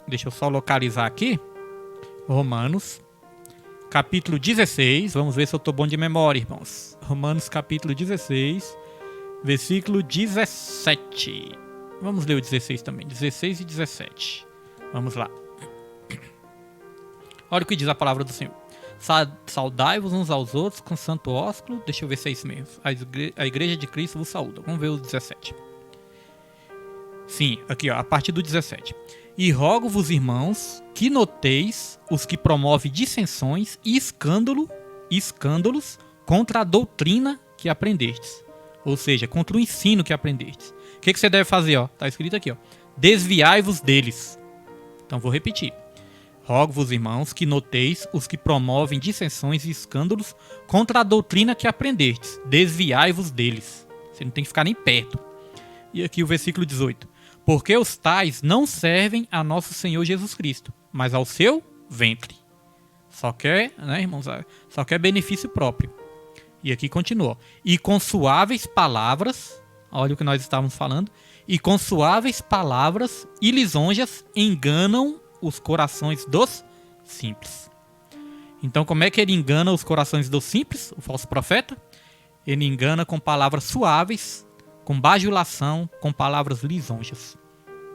deixa eu só localizar aqui. Romanos, capítulo 16. Vamos ver se eu estou bom de memória, irmãos. Romanos, capítulo 16, versículo 17. Vamos ler o 16 também, 16 e 17. Vamos lá. Olha o que diz a palavra do Senhor. Saudai-vos uns aos outros com santo ósculo. Deixa eu ver se é isso mesmo. A igreja de Cristo vos saúda. Vamos ver o 17. Sim, aqui ó, a partir do 17. E rogo-vos, irmãos, que noteis os que promovem dissensões e escândalos contra a doutrina que aprendestes. Ou seja, contra o ensino que aprendestes. O que você deve fazer? Ó? Tá escrito aqui, ó. Desviai-vos deles. Então vou repetir. Rogo-vos, irmãos, que noteis os que promovem dissensões e escândalos contra a doutrina que aprendestes. Desviai-vos deles. Você não tem que ficar nem perto. E aqui o versículo 18. Porque os tais não servem a nosso Senhor Jesus Cristo, mas ao seu ventre. Só quer, né, irmãos? Só quer benefício próprio. E aqui continua. E com suaves palavras, olha o que nós estávamos falando, e com suaves palavras e lisonjas enganam os corações dos simples. Então, como é que ele engana os corações dos simples, o falso profeta? Ele engana com palavras suaves, com bajulação, com palavras lisonjas.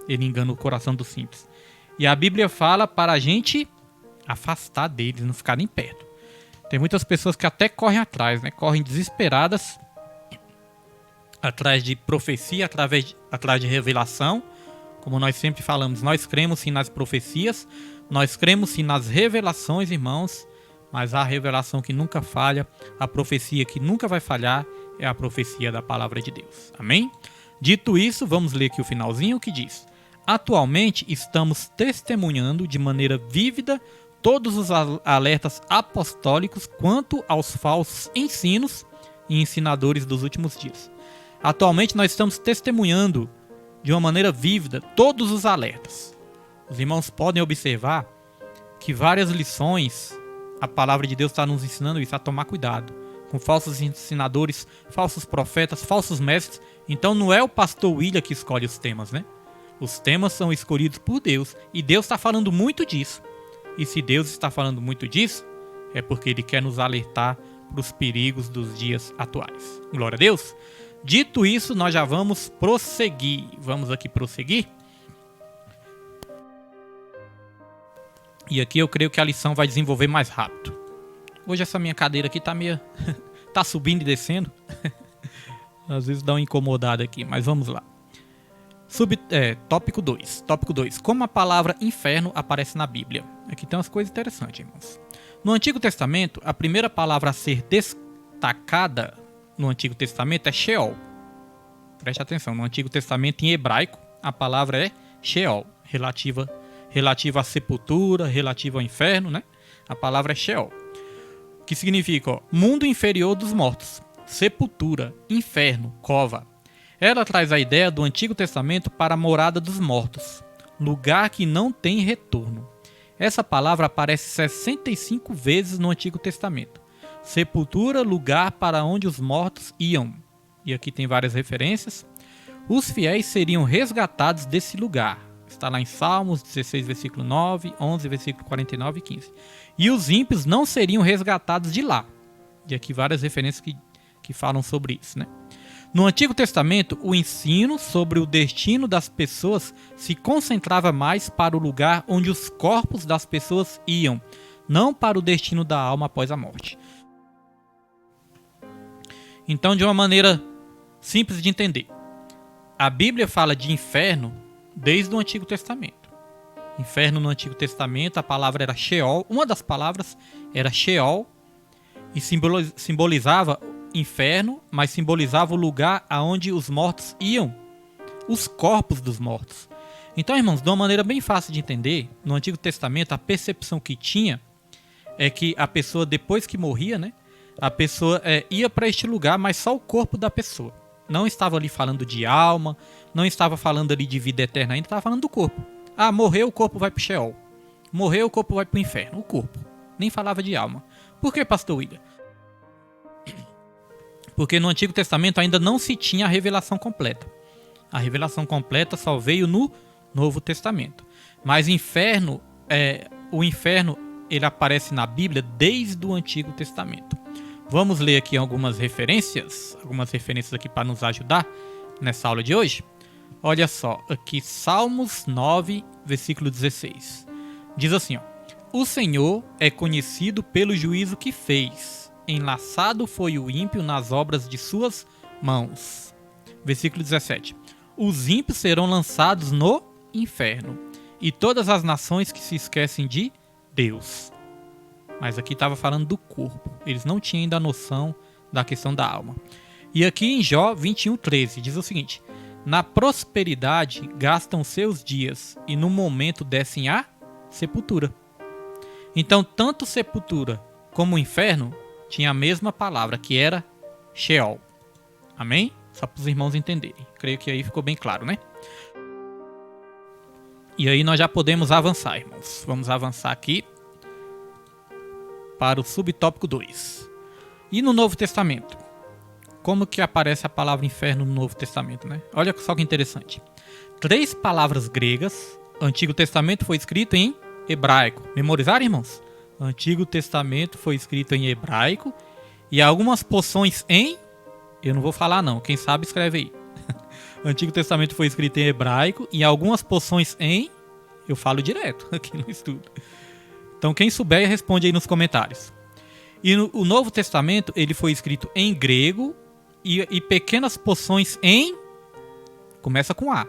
Ele engana o coração dos simples. E a Bíblia fala para a gente afastar deles, não ficar nem perto. Tem muitas pessoas que até correm atrás, né? Correm desesperadas atrás de profecia, atrás de revelação. Como nós sempre falamos, nós cremos sim nas profecias, nós cremos sim nas revelações, irmãos, mas a revelação que nunca falha, a profecia que nunca vai falhar, é a profecia da palavra de Deus. Amém? Dito isso, vamos ler aqui o finalzinho que diz: atualmente estamos testemunhando de maneira vívida todos os alertas apostólicos quanto aos falsos ensinos e ensinadores dos últimos dias. Atualmente nós estamos testemunhando de uma maneira vívida todos os alertas. Os irmãos podem observar que várias lições, a palavra de Deus está nos ensinando isso, a tomar cuidado com falsos ensinadores, falsos profetas, falsos mestres. Então não é o pastor William que escolhe os temas, né? Os temas são escolhidos por Deus e Deus está falando muito disso. E se Deus está falando muito disso, é porque Ele quer nos alertar para os perigos dos dias atuais. Glória a Deus! Dito isso, nós já vamos prosseguir. Vamos aqui prosseguir. E aqui eu creio que a lição vai desenvolver mais rápido. Hoje essa minha cadeira aqui tá meio... tá subindo e descendo. Às vezes dá uma incomodada aqui, mas vamos lá. Tópico 2. Tópico 2. Como a palavra inferno aparece na Bíblia? Aqui tem umas coisas interessantes, irmãos. No Antigo Testamento, a primeira palavra a ser destacada no Antigo Testamento é Sheol. Preste atenção, no Antigo Testamento, em hebraico, a palavra é Sheol, relativa à sepultura, relativa ao inferno, né? A palavra é Sheol, que significa mundo inferior dos mortos, sepultura, inferno, cova. Ela traz a ideia do Antigo Testamento para a morada dos mortos, lugar que não tem retorno. Essa palavra aparece 65 vezes no Antigo Testamento. Sepultura, lugar para onde os mortos iam. E aqui tem várias referências. Os fiéis seriam resgatados desse lugar. Está lá em Salmos 16, versículo 9, 11, versículo 49 e 15. E os ímpios não seriam resgatados de lá. E aqui várias referências que falam sobre isso, né? No Antigo Testamento, o ensino sobre o destino das pessoas se concentrava mais para o lugar onde os corpos das pessoas iam, não para o destino da alma após a morte. Então, de uma maneira simples de entender, a Bíblia fala de inferno desde o Antigo Testamento. Inferno no Antigo Testamento, a palavra era Sheol, uma das palavras era Sheol, e simbolizava inferno, mas simbolizava o lugar aonde os mortos iam, os corpos dos mortos. Então, irmãos, de uma maneira bem fácil de entender, no Antigo Testamento a percepção que tinha é que a pessoa, depois que morria, né, a pessoa ia para este lugar, mas só o corpo da pessoa. Não estava ali falando de alma, não estava falando ali de vida eterna, ainda estava falando do corpo. Ah, morreu, o corpo vai para o Sheol. Morreu, o corpo vai para o inferno. O corpo. Nem falava de alma. Por que, pastor William? Porque no Antigo Testamento ainda não se tinha a revelação completa. A revelação completa só veio no Novo Testamento. Mas o inferno ele aparece na Bíblia desde o Antigo Testamento. Vamos ler aqui algumas referências aqui para nos ajudar nessa aula de hoje. Olha só, aqui Salmos 9, versículo 16. Diz assim, ó: O Senhor é conhecido pelo juízo que fez. Enlaçado foi o ímpio nas obras de suas mãos. Versículo 17. Os ímpios serão lançados no inferno, e todas as nações que se esquecem de Deus. Mas aqui estava falando do corpo. Eles não tinham ainda a noção da questão da alma. E aqui em Jó 21:13 diz o seguinte: Na prosperidade gastam seus dias, e no momento descem à sepultura. Então, tanto sepultura como o inferno tinha a mesma palavra, que era Sheol. Amém? Só para os irmãos entenderem. Creio que aí ficou bem claro, né? E aí nós já podemos avançar, irmãos. Vamos avançar aqui para o subtópico 2. E no Novo Testamento? Como que aparece a palavra inferno no Novo Testamento, né? Olha só que interessante. 3 palavras gregas. O Antigo Testamento foi escrito em hebraico. Memorizaram, irmãos? O Antigo Testamento foi escrito em hebraico. E algumas porções em... Eu não vou falar não, quem sabe escreve aí. O Antigo Testamento foi escrito em hebraico. E algumas porções em... Eu falo direto aqui no estudo. Então quem souber responde aí nos comentários. E o Novo Testamento ele foi escrito em grego e pequenas porções em... Começa com A.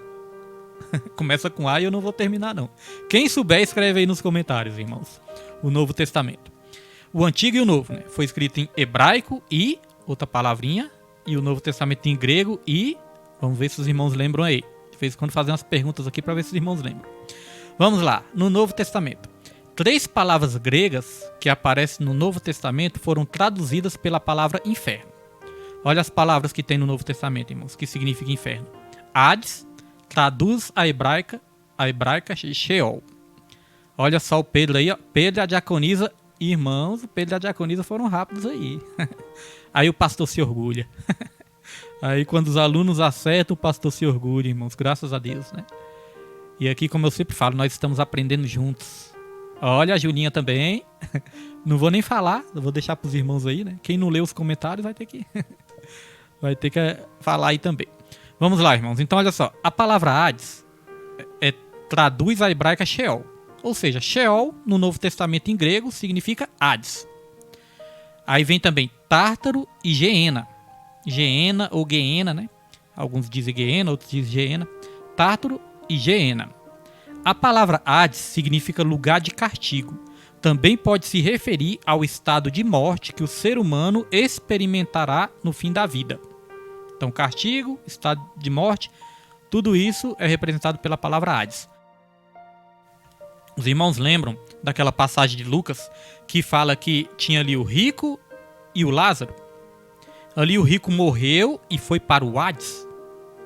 Começa com A e eu não vou terminar não. Quem souber escreve aí nos comentários, irmãos. O Novo Testamento. O Antigo e o Novo, né? Foi escrito em hebraico e... Outra palavrinha. E o Novo Testamento em grego e... Vamos ver se os irmãos lembram aí. De vez em quando fazer umas perguntas aqui para ver se os irmãos lembram. Vamos lá. No Novo Testamento. 3 palavras gregas que aparecem no Novo Testamento foram traduzidas pela palavra inferno. Olha as palavras que tem no Novo Testamento, irmãos, que significa inferno. Hades traduz a hebraica Sheol. Olha só o Pedro aí, ó. Pedro e a diaconisa, irmãos, o Pedro e a diaconisa foram rápidos aí. Aí o pastor se orgulha. Aí quando os alunos acertam, o pastor se orgulha, irmãos, graças a Deus, né? E aqui, como eu sempre falo, nós estamos aprendendo juntos. Olha a Julinha também. Não vou nem falar, eu vou deixar para os irmãos aí, né? Quem não lê os comentários vai ter que falar aí também. Vamos lá, irmãos. Então, olha só. A palavra Hades traduz a hebraica Sheol. Ou seja, Sheol, no Novo Testamento em grego, significa Hades. Aí vem também Tártaro e Geena. Geena ou Geena, né? Alguns dizem Geena, outros dizem Geena. Tártaro e Geena. A palavra Hades significa lugar de castigo. Também pode se referir ao estado de morte que o ser humano experimentará no fim da vida. Então, castigo, estado de morte, tudo isso é representado pela palavra Hades. Os irmãos lembram daquela passagem de Lucas que fala que tinha ali o rico e o Lázaro? Ali o rico morreu e foi para o Hades.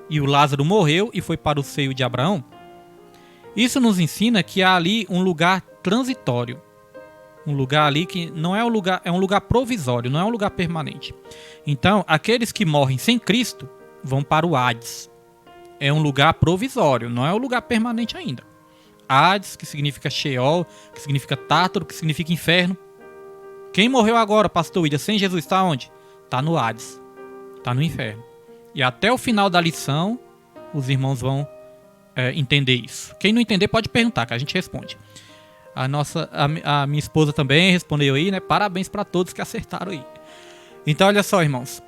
E o Lázaro morreu e foi para o seio de Abraão. Isso nos ensina que há ali um lugar transitório. Um lugar ali que não é um lugar, é um lugar provisório, não é um lugar permanente. Então, aqueles que morrem sem Cristo vão para o Hades. É um lugar provisório, não é um lugar permanente ainda. Hades, que significa Sheol, que significa Tártaro, que significa inferno. Quem morreu agora, pastor William, sem Jesus, está onde? Está no Hades, está no inferno. E até o final da lição, os irmãos vão entender isso. Quem não entender pode perguntar, que a gente responde. A minha esposa também respondeu aí, né? Parabéns para todos que acertaram aí. Então, olha só, irmãos.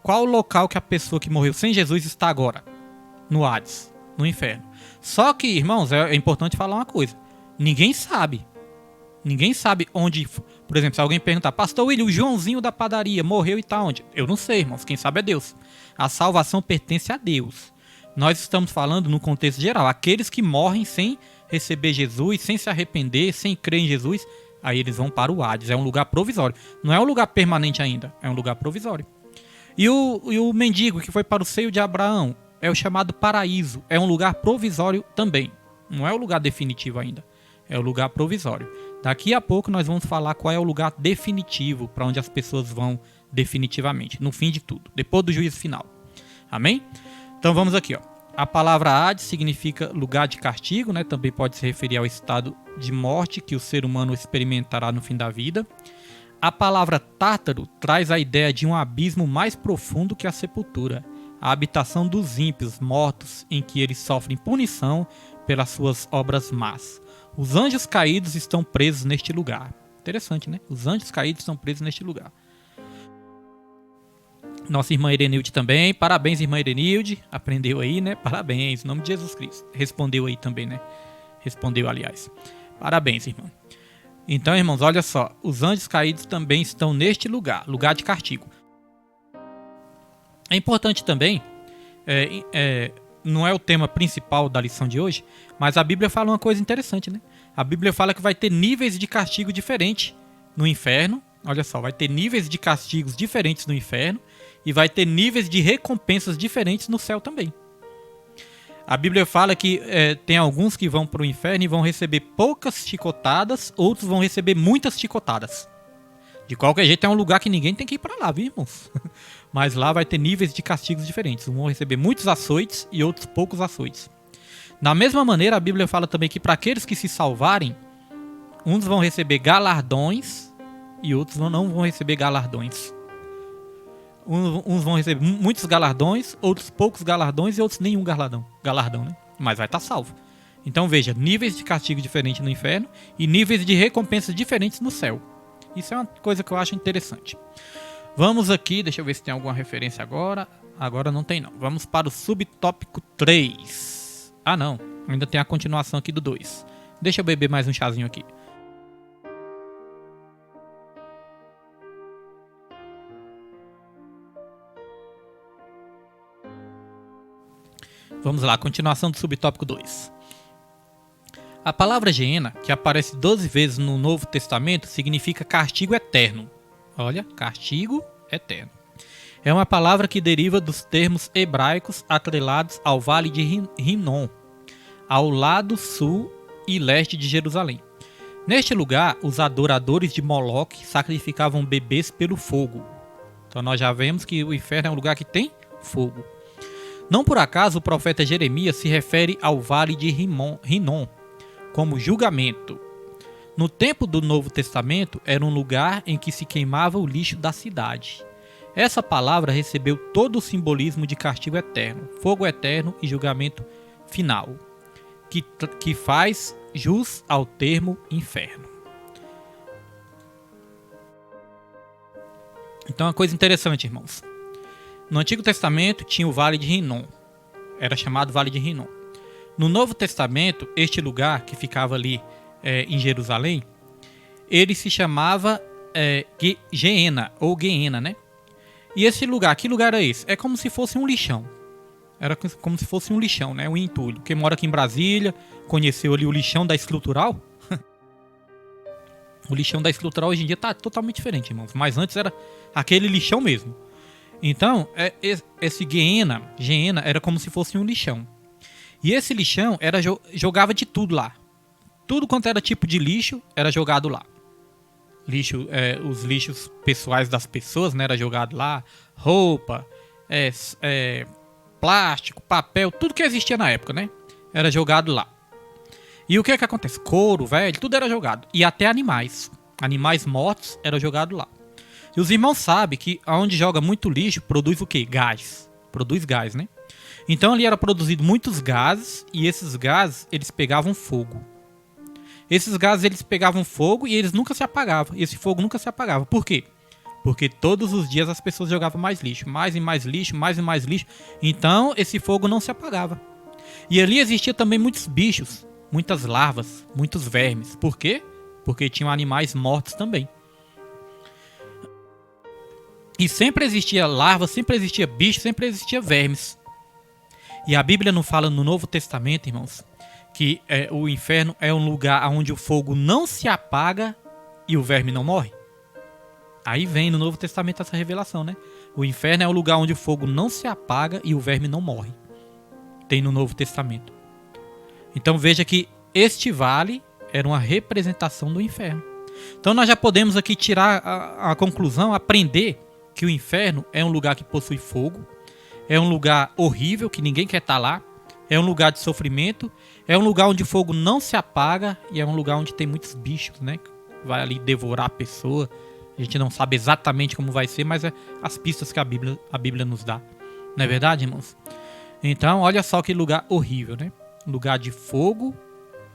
Qual o local que a pessoa que morreu sem Jesus está agora? No Hades, no inferno. Só que, irmãos, é importante falar uma coisa. Ninguém sabe. Ninguém sabe onde... Por exemplo, se alguém perguntar, pastor William, o Joãozinho da padaria morreu e está onde? Eu não sei, irmãos. Quem sabe é Deus. A salvação pertence a Deus. Nós estamos falando no contexto geral. Aqueles que morrem sem receber Jesus, sem se arrepender, sem crer em Jesus, aí eles vão para o Hades. É um lugar provisório. Não é um lugar permanente ainda. É um lugar provisório. E o mendigo que foi para o seio de Abraão é o chamado paraíso. É um lugar provisório também. Não é o lugar definitivo ainda. É o lugar provisório. Daqui a pouco nós vamos falar qual é o lugar definitivo para onde as pessoas vão definitivamente. No fim de tudo. Depois do juízo final. Amém? Então vamos aqui, ó. A palavra Hades significa lugar de castigo, né? Também pode se referir ao estado de morte que o ser humano experimentará no fim da vida. A palavra Tártaro traz a ideia de um abismo mais profundo que a sepultura, a habitação dos ímpios mortos, em que eles sofrem punição pelas suas obras más. Os anjos caídos estão presos neste lugar. Interessante, né? Os anjos caídos estão presos neste lugar. Nossa irmã Irenilde também. Parabéns, irmã Irenilde. Aprendeu aí, né? Parabéns, em nome de Jesus Cristo. Respondeu aí também, né? Respondeu, aliás. Parabéns, irmã. Então, irmãos, olha só. Os anjos caídos também estão neste lugar. Lugar de castigo. É importante também... não é o tema principal da lição de hoje, mas a Bíblia fala uma coisa interessante, né? A Bíblia fala que vai ter níveis de castigo diferentes no inferno. Olha só, vai ter níveis de castigos diferentes no inferno e vai ter níveis de recompensas diferentes no céu também. A Bíblia fala que tem alguns que vão para o inferno e vão receber poucas chicotadas, outros vão receber muitas chicotadas. De qualquer jeito, é um lugar que ninguém tem que ir para lá, viu, irmãos? Mas lá vai ter níveis de castigos diferentes. Uns vão receber muitos açoites e outros poucos açoites. Da mesma maneira, a Bíblia fala também que para aqueles que se salvarem, uns vão receber galardões e outros não vão receber galardões. Uns vão receber muitos galardões, outros poucos galardões e outros nenhum galardão, né? Mas vai estar salvo. Então veja, níveis de castigo diferentes no inferno e níveis de recompensas diferentes no céu. Isso é uma coisa que eu acho interessante. Vamos aqui, deixa eu ver se tem alguma referência agora. Agora não tem não. Vamos para o subtópico 3. Ah não, ainda tem a continuação aqui do 2. Deixa eu beber mais um chazinho aqui. Vamos lá, continuação do subtópico 2. A palavra Geena, que aparece 12 vezes no Novo Testamento, significa castigo eterno. Olha, castigo eterno. É uma palavra que deriva dos termos hebraicos atrelados ao Vale de Rinom, ao lado sul e leste de Jerusalém. Neste lugar, os adoradores de Moloque sacrificavam bebês pelo fogo. Então nós já vemos que o inferno é um lugar que tem fogo. Não por acaso o profeta Jeremias se refere ao Vale de Rinom como julgamento. No tempo do Novo Testamento, era um lugar em que se queimava o lixo da cidade. Essa palavra recebeu todo o simbolismo de castigo eterno, fogo eterno e julgamento final, que faz jus ao termo inferno. Então, uma coisa interessante, irmãos. No Antigo Testamento tinha o Vale de Rinom. Era chamado Vale de Rinom. No Novo Testamento, este lugar que ficava ali em Jerusalém, ele se chamava Geena, ou Guiena, né? E esse lugar, que lugar é esse? É como se fosse um lixão. Era como se fosse um lixão, né? Um entulho. Quem mora aqui em Brasília, conheceu ali o lixão da Estrutural. O lixão da Estrutural hoje em dia está totalmente diferente, irmãos. Mas antes era aquele lixão mesmo. Então, esse Geena era como se fosse um lixão. E esse lixão jogava de tudo lá. Tudo quanto era tipo de lixo era jogado lá. Os lixos pessoais das pessoas, né, era jogado lá. Roupa, plástico, papel, tudo que existia na época, né? Era jogado lá. E o que acontece? Couro, velho, tudo era jogado. E até animais. Animais mortos era jogado lá. E os irmãos sabem que onde joga muito lixo, produz o quê? Gás. Produz gás, né? Então ali era produzido muitos gases, e esses gases, eles pegavam fogo. Esses gases, eles pegavam fogo e eles nunca se apagavam. Esse fogo nunca se apagava. Por quê? Porque todos os dias as pessoas jogavam mais lixo. Mais e mais lixo, mais e mais lixo. Então esse fogo não se apagava. E ali existia também muitos bichos, muitas larvas, muitos vermes. Por quê? Porque tinham animais mortos também. E sempre existia larva, sempre existia bicho, sempre existia vermes. E a Bíblia não fala no Novo Testamento, irmãos, que o inferno é um lugar onde o fogo não se apaga e o verme não morre? Aí vem no Novo Testamento essa revelação, né? O inferno é um lugar onde o fogo não se apaga e o verme não morre. Tem no Novo Testamento. Então veja que este vale era uma representação do inferno. Então nós já podemos aqui tirar a conclusão, aprender que o inferno é um lugar que possui fogo, é um lugar horrível que ninguém quer estar lá, é um lugar de sofrimento, é um lugar onde o fogo não se apaga e é um lugar onde tem muitos bichos, né? Vai ali devorar a pessoa. A gente não sabe exatamente como vai ser, mas é as pistas que a Bíblia nos dá. Não é verdade, irmãos? Então, olha só que lugar horrível, né? Lugar de fogo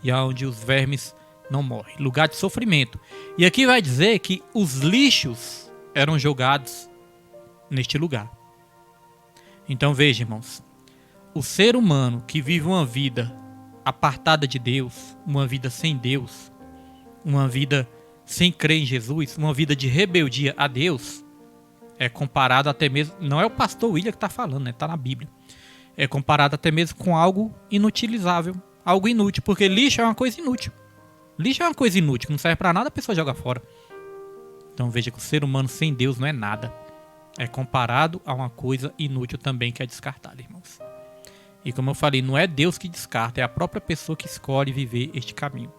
e onde os vermes não morrem. Lugar de sofrimento. E aqui vai dizer que os lixos eram jogados neste lugar. Então veja, irmãos. O ser humano que vive uma vida apartada de Deus, uma vida sem Deus, uma vida sem crer em Jesus, uma vida de rebeldia a Deus, é comparado até mesmo... Não é o pastor William que está falando, né? Está na Bíblia. É comparado até mesmo com algo inutilizável, algo inútil, porque lixo é uma coisa inútil. Lixo é uma coisa inútil, que não serve para nada, a pessoa joga fora. Então veja que o ser humano sem Deus não é nada. É comparado a uma coisa inútil também que é descartada, irmãos. E como eu falei, não é Deus que descarta, é a própria pessoa que escolhe viver este caminho.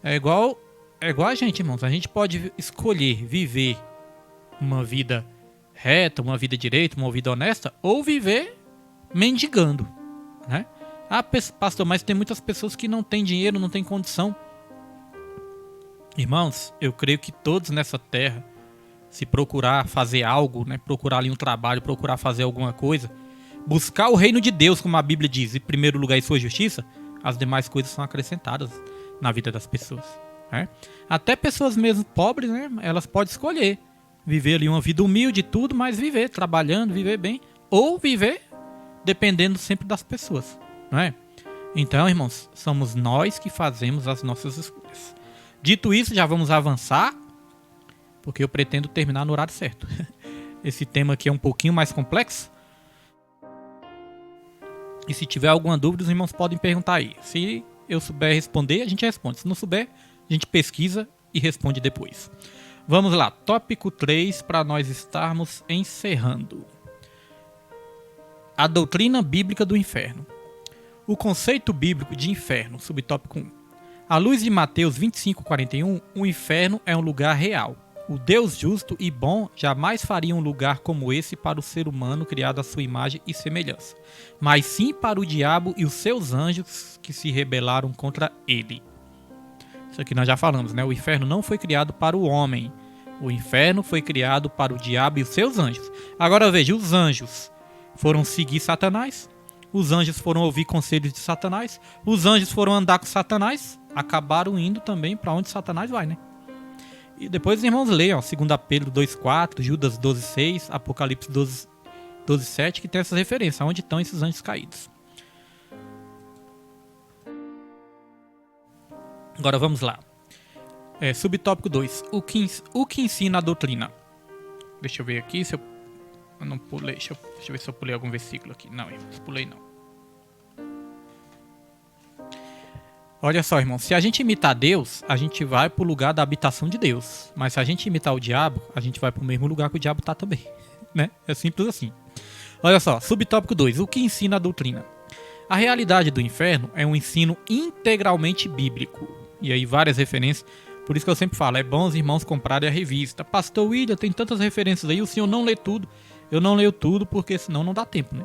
É igual a gente, irmãos. A gente pode escolher viver uma vida reta, uma vida direita, uma vida honesta, ou viver mendigando, né? Ah, pastor, mas tem muitas pessoas que não têm dinheiro, não têm condição. Irmãos, eu creio que todos nessa terra, se procurar fazer algo, né, procurar ali um trabalho, procurar fazer alguma coisa, buscar o reino de Deus, como a Bíblia diz, em primeiro lugar e sua justiça, as demais coisas são acrescentadas na vida das pessoas, né? Até pessoas mesmo pobres, né, elas podem escolher viver ali uma vida humilde e tudo, mas viver trabalhando, viver bem, ou viver dependendo sempre das pessoas, não é? Então, irmãos, somos nós que fazemos as nossas escolhas. Dito isso, já vamos avançar, porque eu pretendo terminar no horário certo. Esse tema aqui é um pouquinho mais complexo. E se tiver alguma dúvida, os irmãos podem perguntar aí. Se eu souber responder, a gente responde. Se não souber, a gente pesquisa e responde depois. Vamos lá, tópico 3, para nós estarmos encerrando. A doutrina bíblica do inferno. O conceito bíblico de inferno, subtópico 1. À luz de Mateus 25:41, o inferno é um lugar real. O Deus justo e bom jamais faria um lugar como esse para o ser humano criado à sua imagem e semelhança, mas sim para o diabo e os seus anjos que se rebelaram contra ele. Isso aqui nós já falamos, né? O inferno não foi criado para o homem. O inferno foi criado para o diabo e os seus anjos. Agora veja, os anjos foram seguir Satanás, os anjos foram ouvir conselhos de Satanás, os anjos foram andar com Satanás, acabaram indo também para onde Satanás vai, né? E depois os irmãos leiam, 2 Pedro 2,4, Judas 12,6, Apocalipse 12,7, que tem essas referências, onde estão esses anjos caídos. Agora vamos lá. Subtópico 2. O que ensina a doutrina? Deixa eu ver aqui se eu não pulei. Deixa eu ver se eu pulei algum versículo aqui. Não, irmãos, pulei não. Olha só, irmão, se a gente imitar Deus, a gente vai para o lugar da habitação de Deus. Mas se a gente imitar o diabo, a gente vai para o mesmo lugar que o diabo está também. Né? É simples assim. Olha só, subtópico 2. O que ensina a doutrina? A realidade do inferno é um ensino integralmente bíblico. E aí várias referências. Por isso que eu sempre falo, é bom os irmãos comprarem a revista. Pastor William, tem tantas referências aí, o senhor não lê tudo. Eu não leio tudo porque senão não dá tempo, né?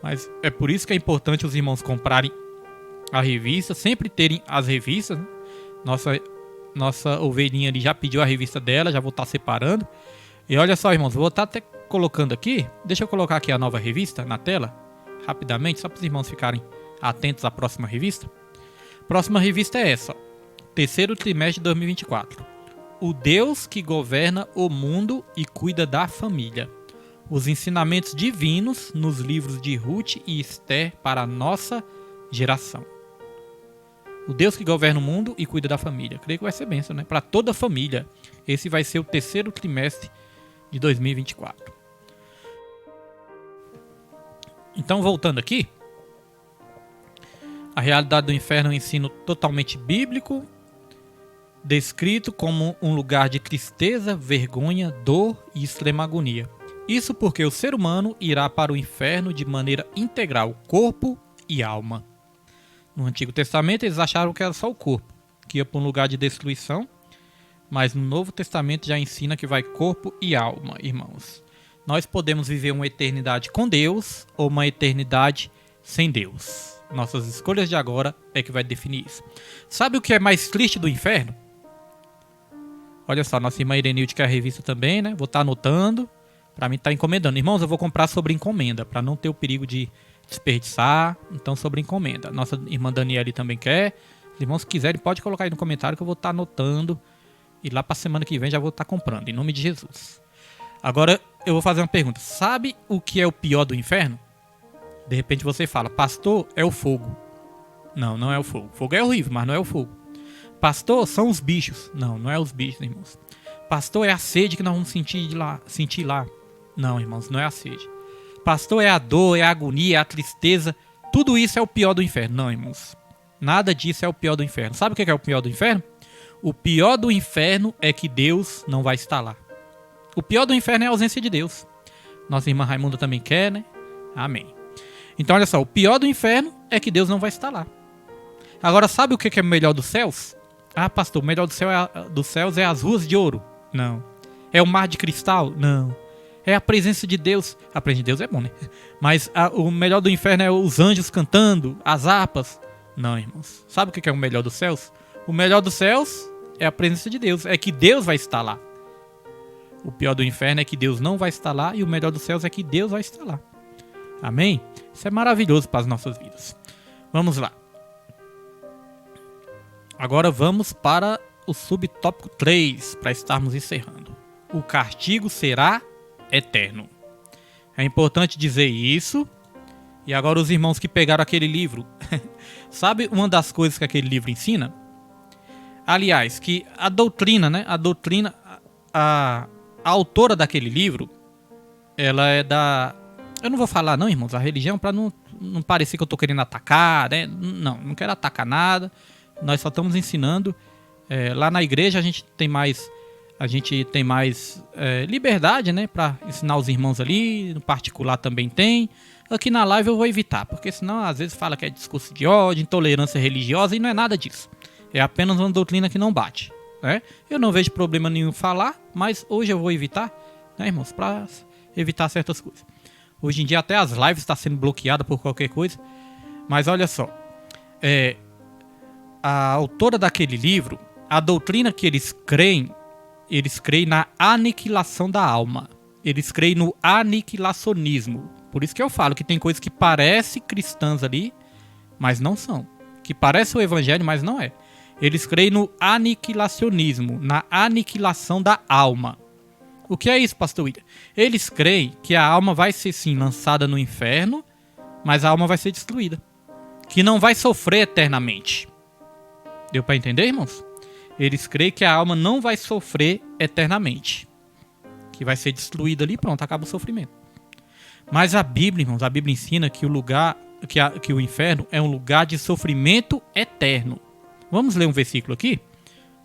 Mas é por isso que é importante os irmãos comprarem a revista, sempre terem as revistas, né? Nossa ovelhinha ali já pediu a revista dela, já vou estar separando. E olha só, irmãos, vou estar até colocando aqui, deixa eu colocar aqui a nova revista na tela, rapidamente, só para os irmãos ficarem atentos à próxima revista. Próxima revista é essa, terceiro trimestre de 2024. O Deus que governa o mundo e cuida da família. Os ensinamentos divinos nos livros de Ruth e Esther para a nossa geração. O Deus que governa o mundo e cuida da família. Creio que vai ser bênção, né? Para toda a família. Esse vai ser o terceiro trimestre de 2024. Então, voltando aqui. A realidade do inferno é um ensino totalmente bíblico, descrito como um lugar de tristeza, vergonha, dor e extrema agonia. Isso porque o ser humano irá para o inferno de maneira integral, corpo e alma. No Antigo Testamento eles acharam que era só o corpo, que ia para um lugar de destruição, mas no Novo Testamento já ensina que vai corpo e alma, irmãos. Nós podemos viver uma eternidade com Deus ou uma eternidade sem Deus. Nossas escolhas de agora é que vai definir isso. Sabe o que é mais triste do inferno? Olha só, nossa irmã Irenilde quer a revista também, né? Vou estar anotando para mim estar encomendando. Irmãos, eu vou comprar sobre encomenda, para não ter o perigo de desperdiçar, então sobre encomenda. Nossa irmã Daniele também quer. Os irmãos, se quiserem, pode colocar aí no comentário que eu vou estar anotando. E lá para a semana que vem já vou estar comprando, em nome de Jesus. Agora eu vou fazer uma pergunta. Sabe o que é o pior do inferno? De repente você fala, pastor, é o fogo. Não, não é o fogo. Fogo é horrível, mas não é o fogo. Pastor, são os bichos. Não, não é os bichos, irmãos. Pastor, é a sede que nós vamos sentir lá. Não, irmãos, não é a sede. Pastor, é a dor, é a agonia, é a tristeza. Tudo isso é o pior do inferno. Não, irmãos. Nada disso é o pior do inferno. Sabe o que é o pior do inferno? O pior do inferno é que Deus não vai estar lá. O pior do inferno é a ausência de Deus. Nossa irmã Raimunda também quer, né? Amém. Então, olha só. O pior do inferno é que Deus não vai estar lá. Agora, sabe o que é o melhor dos céus? Ah, pastor, o melhor dos céus é as ruas de ouro. Não. É o mar de cristal? Não. É a presença de Deus. A presença de Deus é bom, né? Mas o melhor do inferno é os anjos cantando, as harpas. Não, irmãos. Sabe o que é o melhor dos céus? O melhor dos céus é a presença de Deus. É que Deus vai estar lá. O pior do inferno é que Deus não vai estar lá. E o melhor dos céus é que Deus vai estar lá. Amém? Isso é maravilhoso para as nossas vidas. Vamos lá. Agora vamos para o subtópico 3, para estarmos encerrando. O castigo será eterno. É importante dizer isso. E agora os irmãos que pegaram aquele livro. Sabe uma das coisas que aquele livro ensina? Aliás, que a doutrina, né? A autora daquele livro, ela é da... Eu não vou falar não, irmãos, a religião, para não parecer que eu estou querendo atacar, né? Não quero atacar nada. Nós só estamos ensinando. Lá na igreja a gente tem mais liberdade, né, para ensinar os irmãos ali. No particular também tem. Aqui na live eu vou evitar, porque senão às vezes fala que é discurso de ódio, intolerância religiosa, e não é nada disso. É apenas uma doutrina que não bate, né? Eu não vejo problema nenhum falar, mas hoje eu vou evitar, né, irmãos, para evitar certas coisas. Hoje em dia até as lives estão sendo bloqueadas por qualquer coisa. Mas olha só, a autora daquele livro, a doutrina que eles creem na aniquilação da alma. Eles creem no aniquilacionismo. Por isso que eu falo que tem coisas que parecem cristãs ali, mas não são. Que parece o evangelho, mas não é. Eles creem no aniquilacionismo, na aniquilação da alma. O que é isso, pastor William? Eles creem que a alma vai ser sim lançada no inferno, mas a alma vai ser destruída. Que não vai sofrer eternamente. Deu para entender, irmãos? Eles creem que a alma não vai sofrer eternamente. Que vai ser destruída ali, pronto, acaba o sofrimento. Mas a Bíblia, irmãos, a Bíblia ensina que que o inferno é um lugar de sofrimento eterno. Vamos ler um versículo aqui?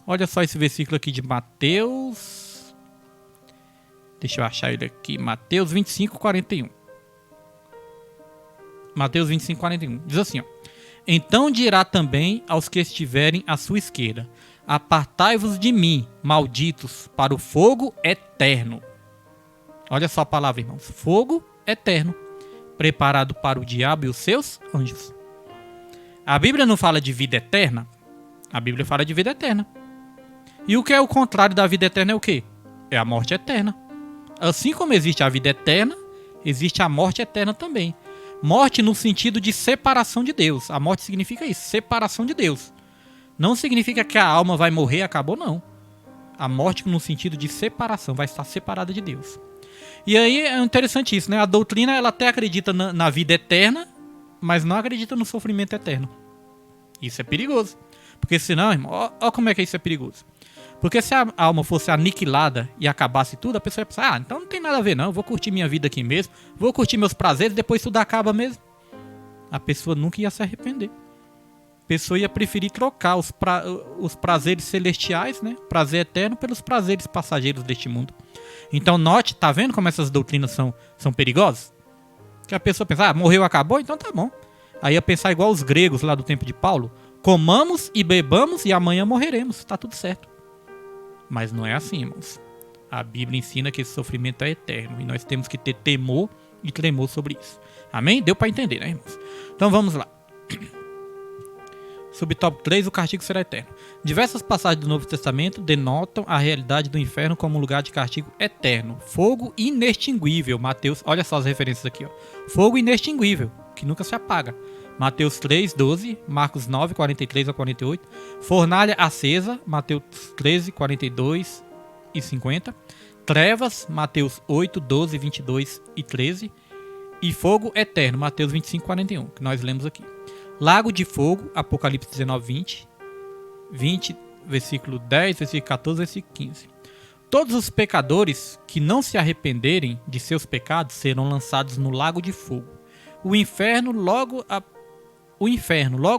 Olha só esse versículo aqui de Mateus. Deixa eu achar ele aqui. Mateus 25, 41. Mateus 25, 41. Diz assim, ó. Então dirá também aos que estiverem à sua esquerda: apartai-vos de mim, malditos, para o fogo eterno. Olha só a palavra, irmãos. Fogo eterno, preparado para o diabo e os seus anjos. A Bíblia não fala de vida eterna. A Bíblia fala de vida eterna. E o que é o contrário da vida eterna é o quê? É a morte eterna. Assim como existe a vida eterna, existe a morte eterna também. Morte no sentido de separação de Deus. A morte significa isso, separação de Deus. Não significa que a alma vai morrer e acabou, não. A morte no sentido de separação, vai estar separada de Deus. E aí é interessante isso, né? A doutrina ela até acredita na vida eterna, mas não acredita no sofrimento eterno. Isso é perigoso. Porque senão, irmão, ó como é que isso é perigoso. Porque se a alma fosse aniquilada e acabasse tudo, a pessoa ia pensar, então não tem nada a ver não, eu vou curtir minha vida aqui mesmo, vou curtir meus prazeres, depois tudo acaba mesmo. A pessoa nunca ia se arrepender. A pessoa ia preferir trocar os prazeres celestiais, né, prazer eterno, pelos prazeres passageiros deste mundo. Então note, tá vendo como essas doutrinas são perigosas? Que a pessoa pensa, morreu, acabou, então tá bom. Aí ia pensar igual os gregos lá do tempo de Paulo, comamos e bebamos e amanhã morreremos, tá tudo certo. Mas não é assim, irmãos. A Bíblia ensina que esse sofrimento é eterno e nós temos que ter temor e tremor sobre isso. Amém? Deu para entender, né, irmãos? Então vamos lá. Subtópico 3, o castigo será eterno. Diversas passagens do Novo Testamento denotam a realidade do inferno como um lugar de castigo eterno. Fogo inextinguível. Mateus, olha só as referências aqui, ó. Fogo inextinguível, que nunca se apaga. Mateus 3, 12, Marcos 9, 43 a 48. Fornalha acesa, Mateus 13, 42 e 50. Trevas, Mateus 8, 12, 22 e 13. E fogo eterno, Mateus 25, 41, que nós lemos aqui. Lago de fogo, Apocalipse 19, 20, versículo 10, versículo 14, versículo 15. Todos os pecadores que não se arrependerem de seus pecados serão lançados no lago de fogo. O inferno logo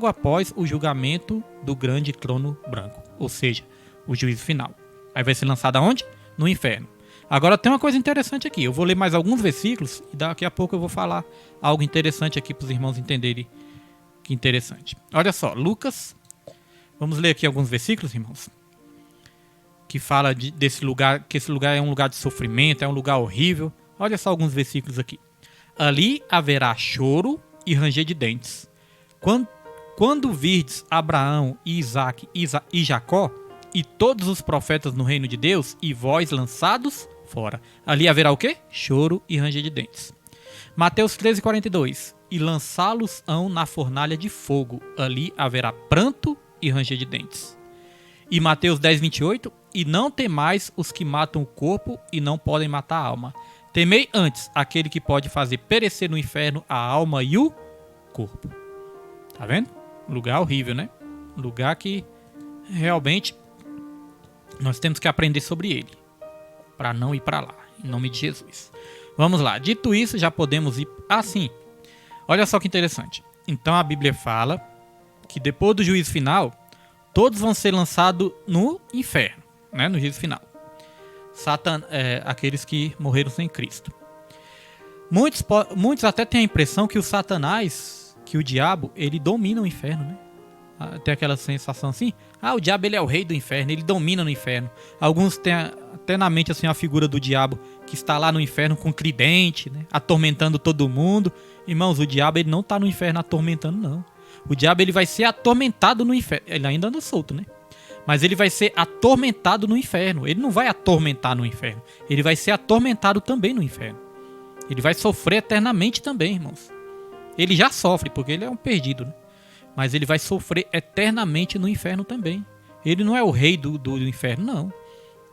após o julgamento do grande trono branco, ou seja, o juízo final. Aí vai ser lançado aonde? No inferno. Agora tem uma coisa interessante aqui, eu vou ler mais alguns versículos e daqui a pouco eu vou falar algo interessante aqui para os irmãos entenderem que interessante. Olha só, Lucas, vamos ler aqui alguns versículos, irmãos, que fala desse lugar, que esse lugar é um lugar de sofrimento, é um lugar horrível. Olha só alguns versículos aqui. Ali haverá choro e ranger de dentes. Quando virdes Abraão, Isaac e Jacó e todos os profetas no reino de Deus e vós lançados fora. Ali haverá o quê? Choro e ranger de dentes. Mateus 13, 42. E lançá-los-ão na fornalha de fogo. Ali haverá pranto e ranger de dentes. E Mateus 10, 28. E não temais os que matam o corpo e não podem matar a alma. Temei antes aquele que pode fazer perecer no inferno a alma e o corpo. Tá vendo? Lugar horrível, né? Lugar que realmente nós temos que aprender sobre ele. Para não ir para lá. Em nome de Jesus. Vamos lá. Dito isso, já podemos ir assim. Olha só que interessante. Então a Bíblia fala que depois do juízo final, todos vão ser lançados no inferno, né? No juízo final. Aqueles que morreram sem Cristo. Muitos até têm a impressão que o Satanás, que o diabo, ele domina o inferno, né? Tem aquela sensação assim, o diabo ele é o rei do inferno, ele domina no inferno. Alguns têm até na mente assim a figura do diabo que está lá no inferno com tridente, né? Atormentando todo mundo. Irmãos, o diabo ele não está no inferno atormentando, não. O diabo ele vai ser atormentado no inferno. Ele ainda anda solto, né? Mas ele vai ser atormentado no inferno. Ele não vai atormentar no inferno. Ele vai ser atormentado também no inferno. Ele vai sofrer eternamente também, irmãos. Ele já sofre, porque ele é um perdido, né? mas ele vai sofrer eternamente no inferno também. Ele não é o rei do inferno, não.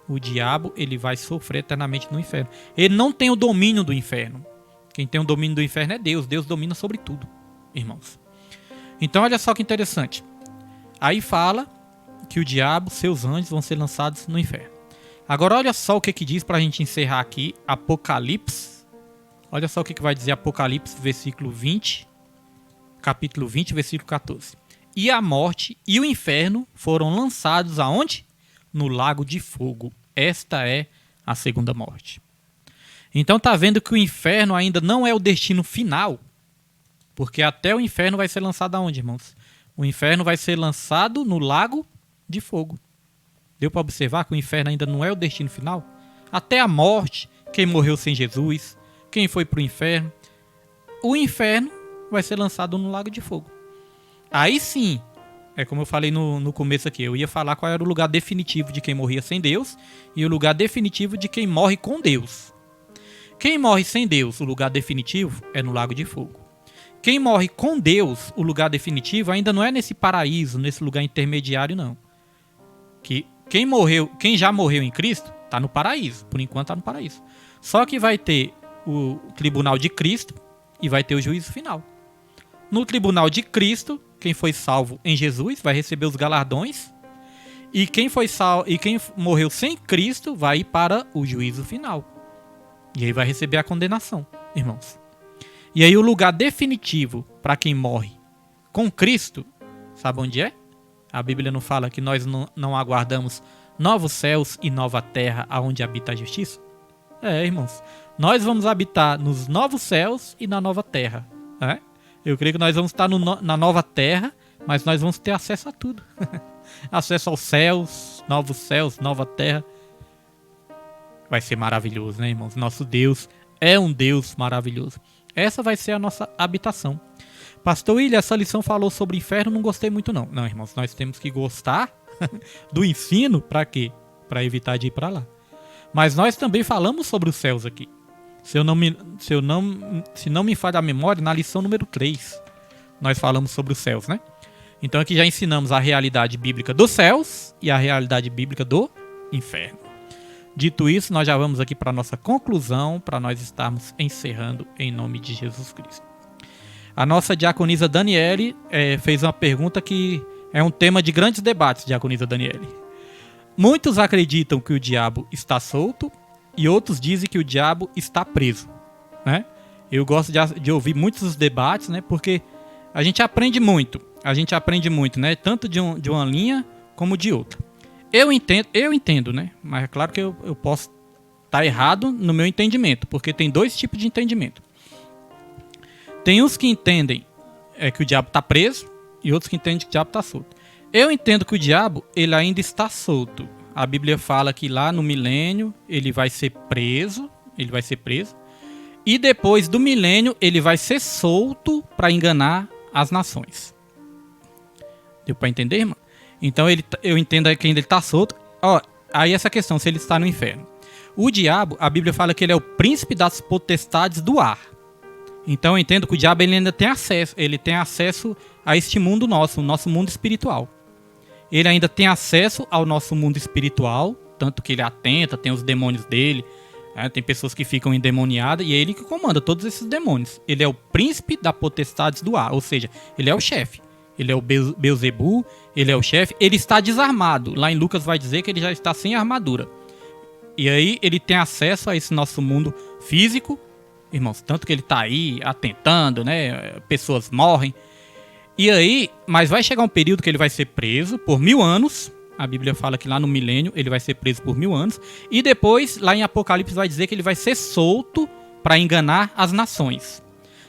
O diabo, ele vai sofrer eternamente no inferno. Ele não tem o domínio do inferno. Quem tem o domínio do inferno é Deus. Deus domina sobre tudo, irmãos. Então, olha só que interessante. Aí fala que o diabo, seus anjos, vão ser lançados no inferno. Agora, olha só o que diz para a gente encerrar aqui, Apocalipse. Olha só o que vai dizer Apocalipse, versículo 20, capítulo 20, versículo 14. E a morte e o inferno foram lançados aonde? No lago de fogo. Esta é a segunda morte. Então tá vendo que o inferno ainda não é o destino final, porque até o inferno vai ser lançado aonde, irmãos? O inferno vai ser lançado no lago de fogo. Deu para observar que o inferno ainda não é o destino final? Até a morte, quem morreu sem Jesus, quem foi para o inferno, o inferno vai ser lançado no lago de fogo. Aí sim, é como eu falei no começo aqui, eu ia falar qual era o lugar definitivo de quem morria sem Deus e o lugar definitivo de quem morre com Deus. Quem morre sem Deus, o lugar definitivo é no lago de fogo. Quem morre com Deus, o lugar definitivo ainda não é nesse paraíso, nesse lugar intermediário, não. Quem já morreu em Cristo, está no paraíso. Por enquanto está no paraíso. Só que vai ter o tribunal de Cristo e vai ter o juízo final. No tribunal de Cristo, quem foi salvo em Jesus vai receber os galardões. E quem morreu sem Cristo vai ir para o juízo final. E aí vai receber a condenação, irmãos. E aí o lugar definitivo para quem morre com Cristo, sabe onde é? A Bíblia não fala que nós não aguardamos novos céus e nova terra aonde habita a justiça? É, irmãos. Nós vamos habitar nos novos céus e na nova terra. Né? Eu creio que nós vamos estar na nova terra, mas nós vamos ter acesso a tudo. Acesso aos céus, nova terra. Vai ser maravilhoso, né, irmãos? Nosso Deus é um Deus maravilhoso. Essa vai ser a nossa habitação. Pastor William, essa lição falou sobre inferno, não gostei muito não. Não, irmãos, nós temos que gostar do ensino, para quê? Para evitar de ir para lá. Mas nós também falamos sobre os céus aqui. Se não me falha a memória, na lição número 3, nós falamos sobre os céus, né? Então aqui já ensinamos a realidade bíblica dos céus e a realidade bíblica do inferno. Dito isso, nós já vamos aqui para a nossa conclusão, para nós estarmos encerrando em nome de Jesus Cristo. A nossa diaconisa Daniele fez uma pergunta que é um tema de grandes debates, diaconisa Daniele. Muitos acreditam que o diabo está solto e outros dizem que o diabo está preso, né? Eu gosto de ouvir muitos dos debates, né? Porque a gente aprende muito, né? Tanto de uma linha como de outra. Eu entendo, né? Mas é claro que eu posso estar errado no meu entendimento, porque tem dois tipos de entendimento. Tem uns que entendem que o diabo está preso e outros que entendem que o diabo está solto. Eu entendo que o diabo ele ainda está solto. A Bíblia fala que lá no milênio ele vai ser preso, e depois do milênio ele vai ser solto para enganar as nações. Deu para entender, irmão? Então eu entendo que ainda ele está solto. Aí essa questão, se ele está no inferno. O diabo, a Bíblia fala que ele é o príncipe das potestades do ar. Então eu entendo que o diabo ele ainda tem acesso a este mundo nosso, o nosso mundo espiritual. Ele ainda tem acesso ao nosso mundo espiritual, tanto que ele atenta, tem os demônios dele, tem pessoas que ficam endemoniadas, e é ele que comanda todos esses demônios. Ele é o príncipe das potestades do ar, ou seja, ele é o chefe. Ele é o Beelzebu, ele é o chefe, ele está desarmado. Lá em Lucas vai dizer que ele já está sem armadura. E aí ele tem acesso a esse nosso mundo físico, irmãos, tanto que ele está aí atentando, né? Pessoas morrem. E aí, mas vai chegar um período que ele vai ser preso por 1000 anos. A Bíblia fala que lá no milênio ele vai ser preso por 1000 anos. E depois, lá em Apocalipse vai dizer que ele vai ser solto para enganar as nações.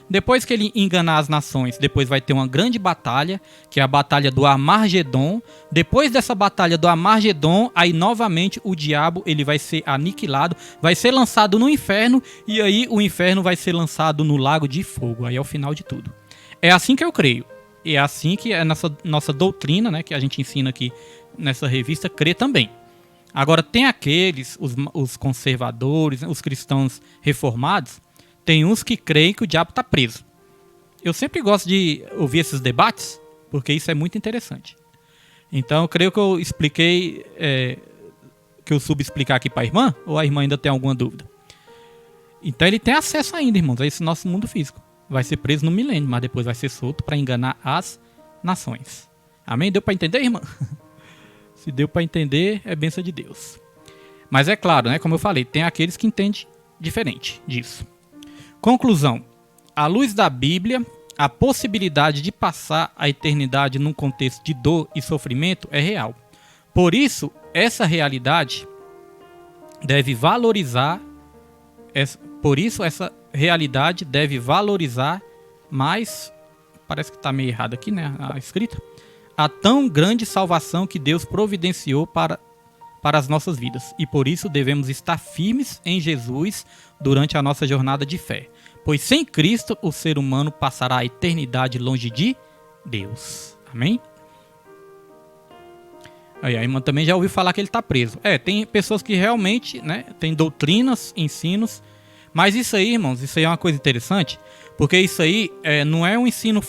Depois que ele enganar as nações, depois vai ter uma grande batalha, que é a batalha do Armagedon. Depois dessa batalha do Armagedon, aí novamente o diabo ele vai ser aniquilado, vai ser lançado no inferno, e aí o inferno vai ser lançado no lago de fogo. Aí é o final de tudo. É assim que eu creio. E é assim que a nossa doutrina, né, que a gente ensina aqui nessa revista, crê também. Agora, tem aqueles, os conservadores, os cristãos reformados, tem uns que creem que o diabo está preso. Eu sempre gosto de ouvir esses debates, porque isso é muito interessante. Então, eu creio que eu expliquei, que eu soube explicar aqui para a irmã, ou a irmã ainda tem alguma dúvida? Então, ele tem acesso ainda, irmãos, a esse nosso mundo físico. Vai ser preso no milênio, mas depois vai ser solto para enganar as nações. Amém? Deu para entender, irmã? Se deu para entender, é bênção de Deus. Mas é claro, né, como eu falei, tem aqueles que entendem diferente disso. Conclusão. À luz da Bíblia, a possibilidade de passar a eternidade num contexto de dor e sofrimento é real. Por isso, essa realidade deve valorizar. Essa realidade deve valorizar mais. Parece que está meio errado aqui, né? A escrita. A tão grande salvação que Deus providenciou para as nossas vidas. E por isso devemos estar firmes em Jesus durante a nossa jornada de fé. Pois sem Cristo, o ser humano passará a eternidade longe de Deus. Amém? Aí a irmã também já ouviu falar que ele está preso. Tem pessoas que realmente, né, tem doutrinas, ensinos. Mas isso aí, irmãos, isso aí é uma coisa interessante. Porque isso aí não é um ensino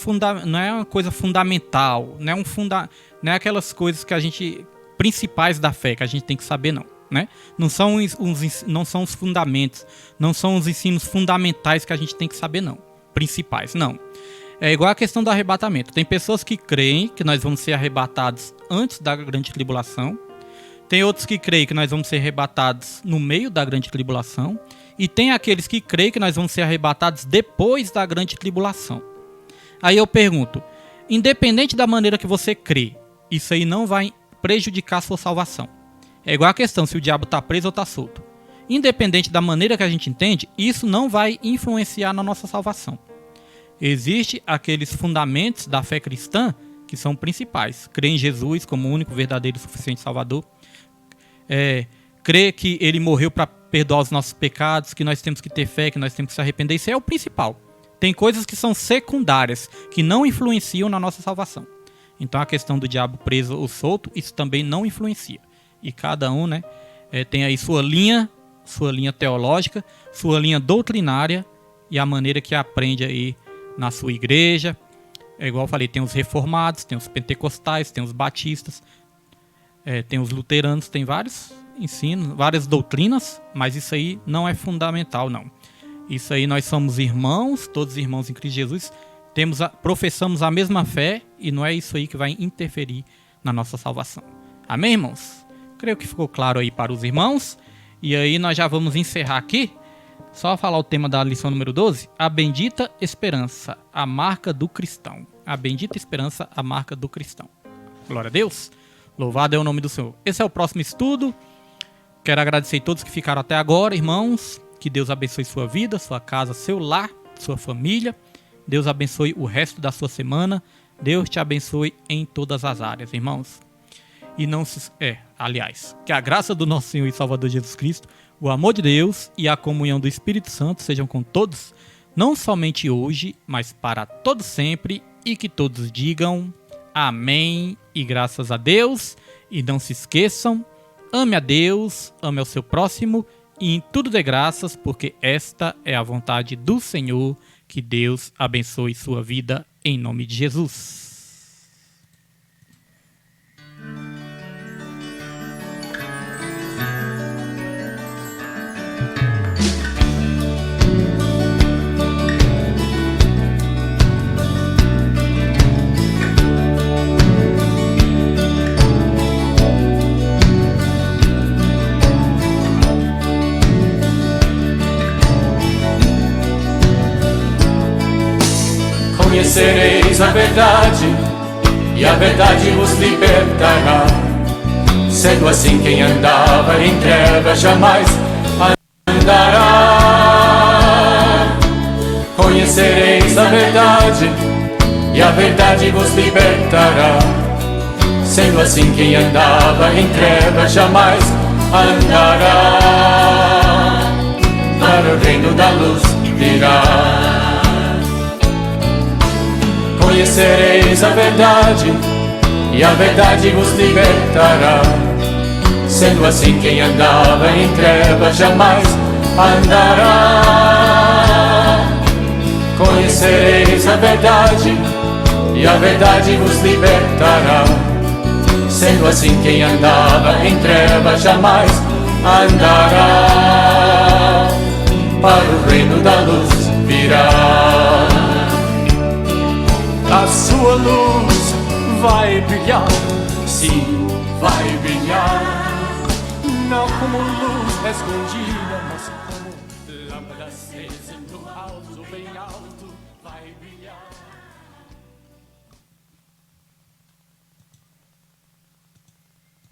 não é uma coisa fundamental. Não é aquelas coisas que a gente... principais da fé que a gente tem que saber, não. Né? Não são os fundamentos, não são os ensinos fundamentais que a gente tem que saber, não. Principais, não. É igual a questão do arrebatamento. Tem pessoas que creem que nós vamos ser arrebatados antes da grande tribulação. Tem outros que creem que nós vamos ser arrebatados no meio da grande tribulação. E tem aqueles que creem que nós vamos ser arrebatados depois da grande tribulação. Aí eu pergunto, independente da maneira que você crê, isso aí não vai prejudicar a sua salvação. É igual a questão se o diabo está preso ou está solto. Independente da maneira que a gente entende, isso não vai influenciar na nossa salvação. Existem aqueles fundamentos da fé cristã que são principais. Crer em Jesus como o único, verdadeiro e suficiente Salvador. Crer que Ele morreu para perdoar os nossos pecados, que nós temos que ter fé, que nós temos que se arrepender. Isso é o principal. Tem coisas que são secundárias, que não influenciam na nossa salvação. Então a questão do diabo preso ou solto, isso também não influencia. E cada um, né, tem aí sua linha teológica, sua linha doutrinária e a maneira que aprende aí na sua igreja. É igual eu falei, tem os reformados, tem os pentecostais, tem os batistas, tem os luteranos, tem vários ensinos, várias doutrinas, mas isso aí não é fundamental, não. Isso aí nós somos irmãos, todos irmãos em Cristo Jesus, professamos a mesma fé e não é isso aí que vai interferir na nossa salvação. Amém, irmãos? Creio que ficou claro aí para os irmãos. E aí nós já vamos encerrar aqui. Só falar o tema da lição número 12. A bendita esperança, a marca do cristão. A bendita esperança, a marca do cristão. Glória a Deus. Louvado é o nome do Senhor. Esse é o próximo estudo. Quero agradecer a todos que ficaram até agora, irmãos. Que Deus abençoe sua vida, sua casa, seu lar, sua família. Deus abençoe o resto da sua semana. Deus te abençoe em todas as áreas, irmãos. E não se... aliás, que a graça do nosso Senhor e Salvador Jesus Cristo, o amor de Deus e a comunhão do Espírito Santo sejam com todos, não somente hoje, mas para todos sempre, e que todos digam amém e graças a Deus. E não se esqueçam, ame a Deus, ame ao seu próximo e em tudo dê graças, porque esta é a vontade do Senhor. Que Deus abençoe sua vida em nome de Jesus. Conhecereis a verdade, e a verdade vos libertará. Sendo assim, quem andava em trevas jamais andará. Conhecereis a verdade, e a verdade vos libertará. Sendo assim, quem andava em trevas jamais andará. Para o reino da luz virá. Conhecereis a verdade, e a verdade vos libertará. Sendo assim, quem andava em trevas jamais andará. Conhecereis a verdade, e a verdade vos libertará. Sendo assim, quem andava em trevas jamais andará, para o reino da luz virá. A sua luz vai brilhar, sim, vai brilhar, não como luz escondida, mas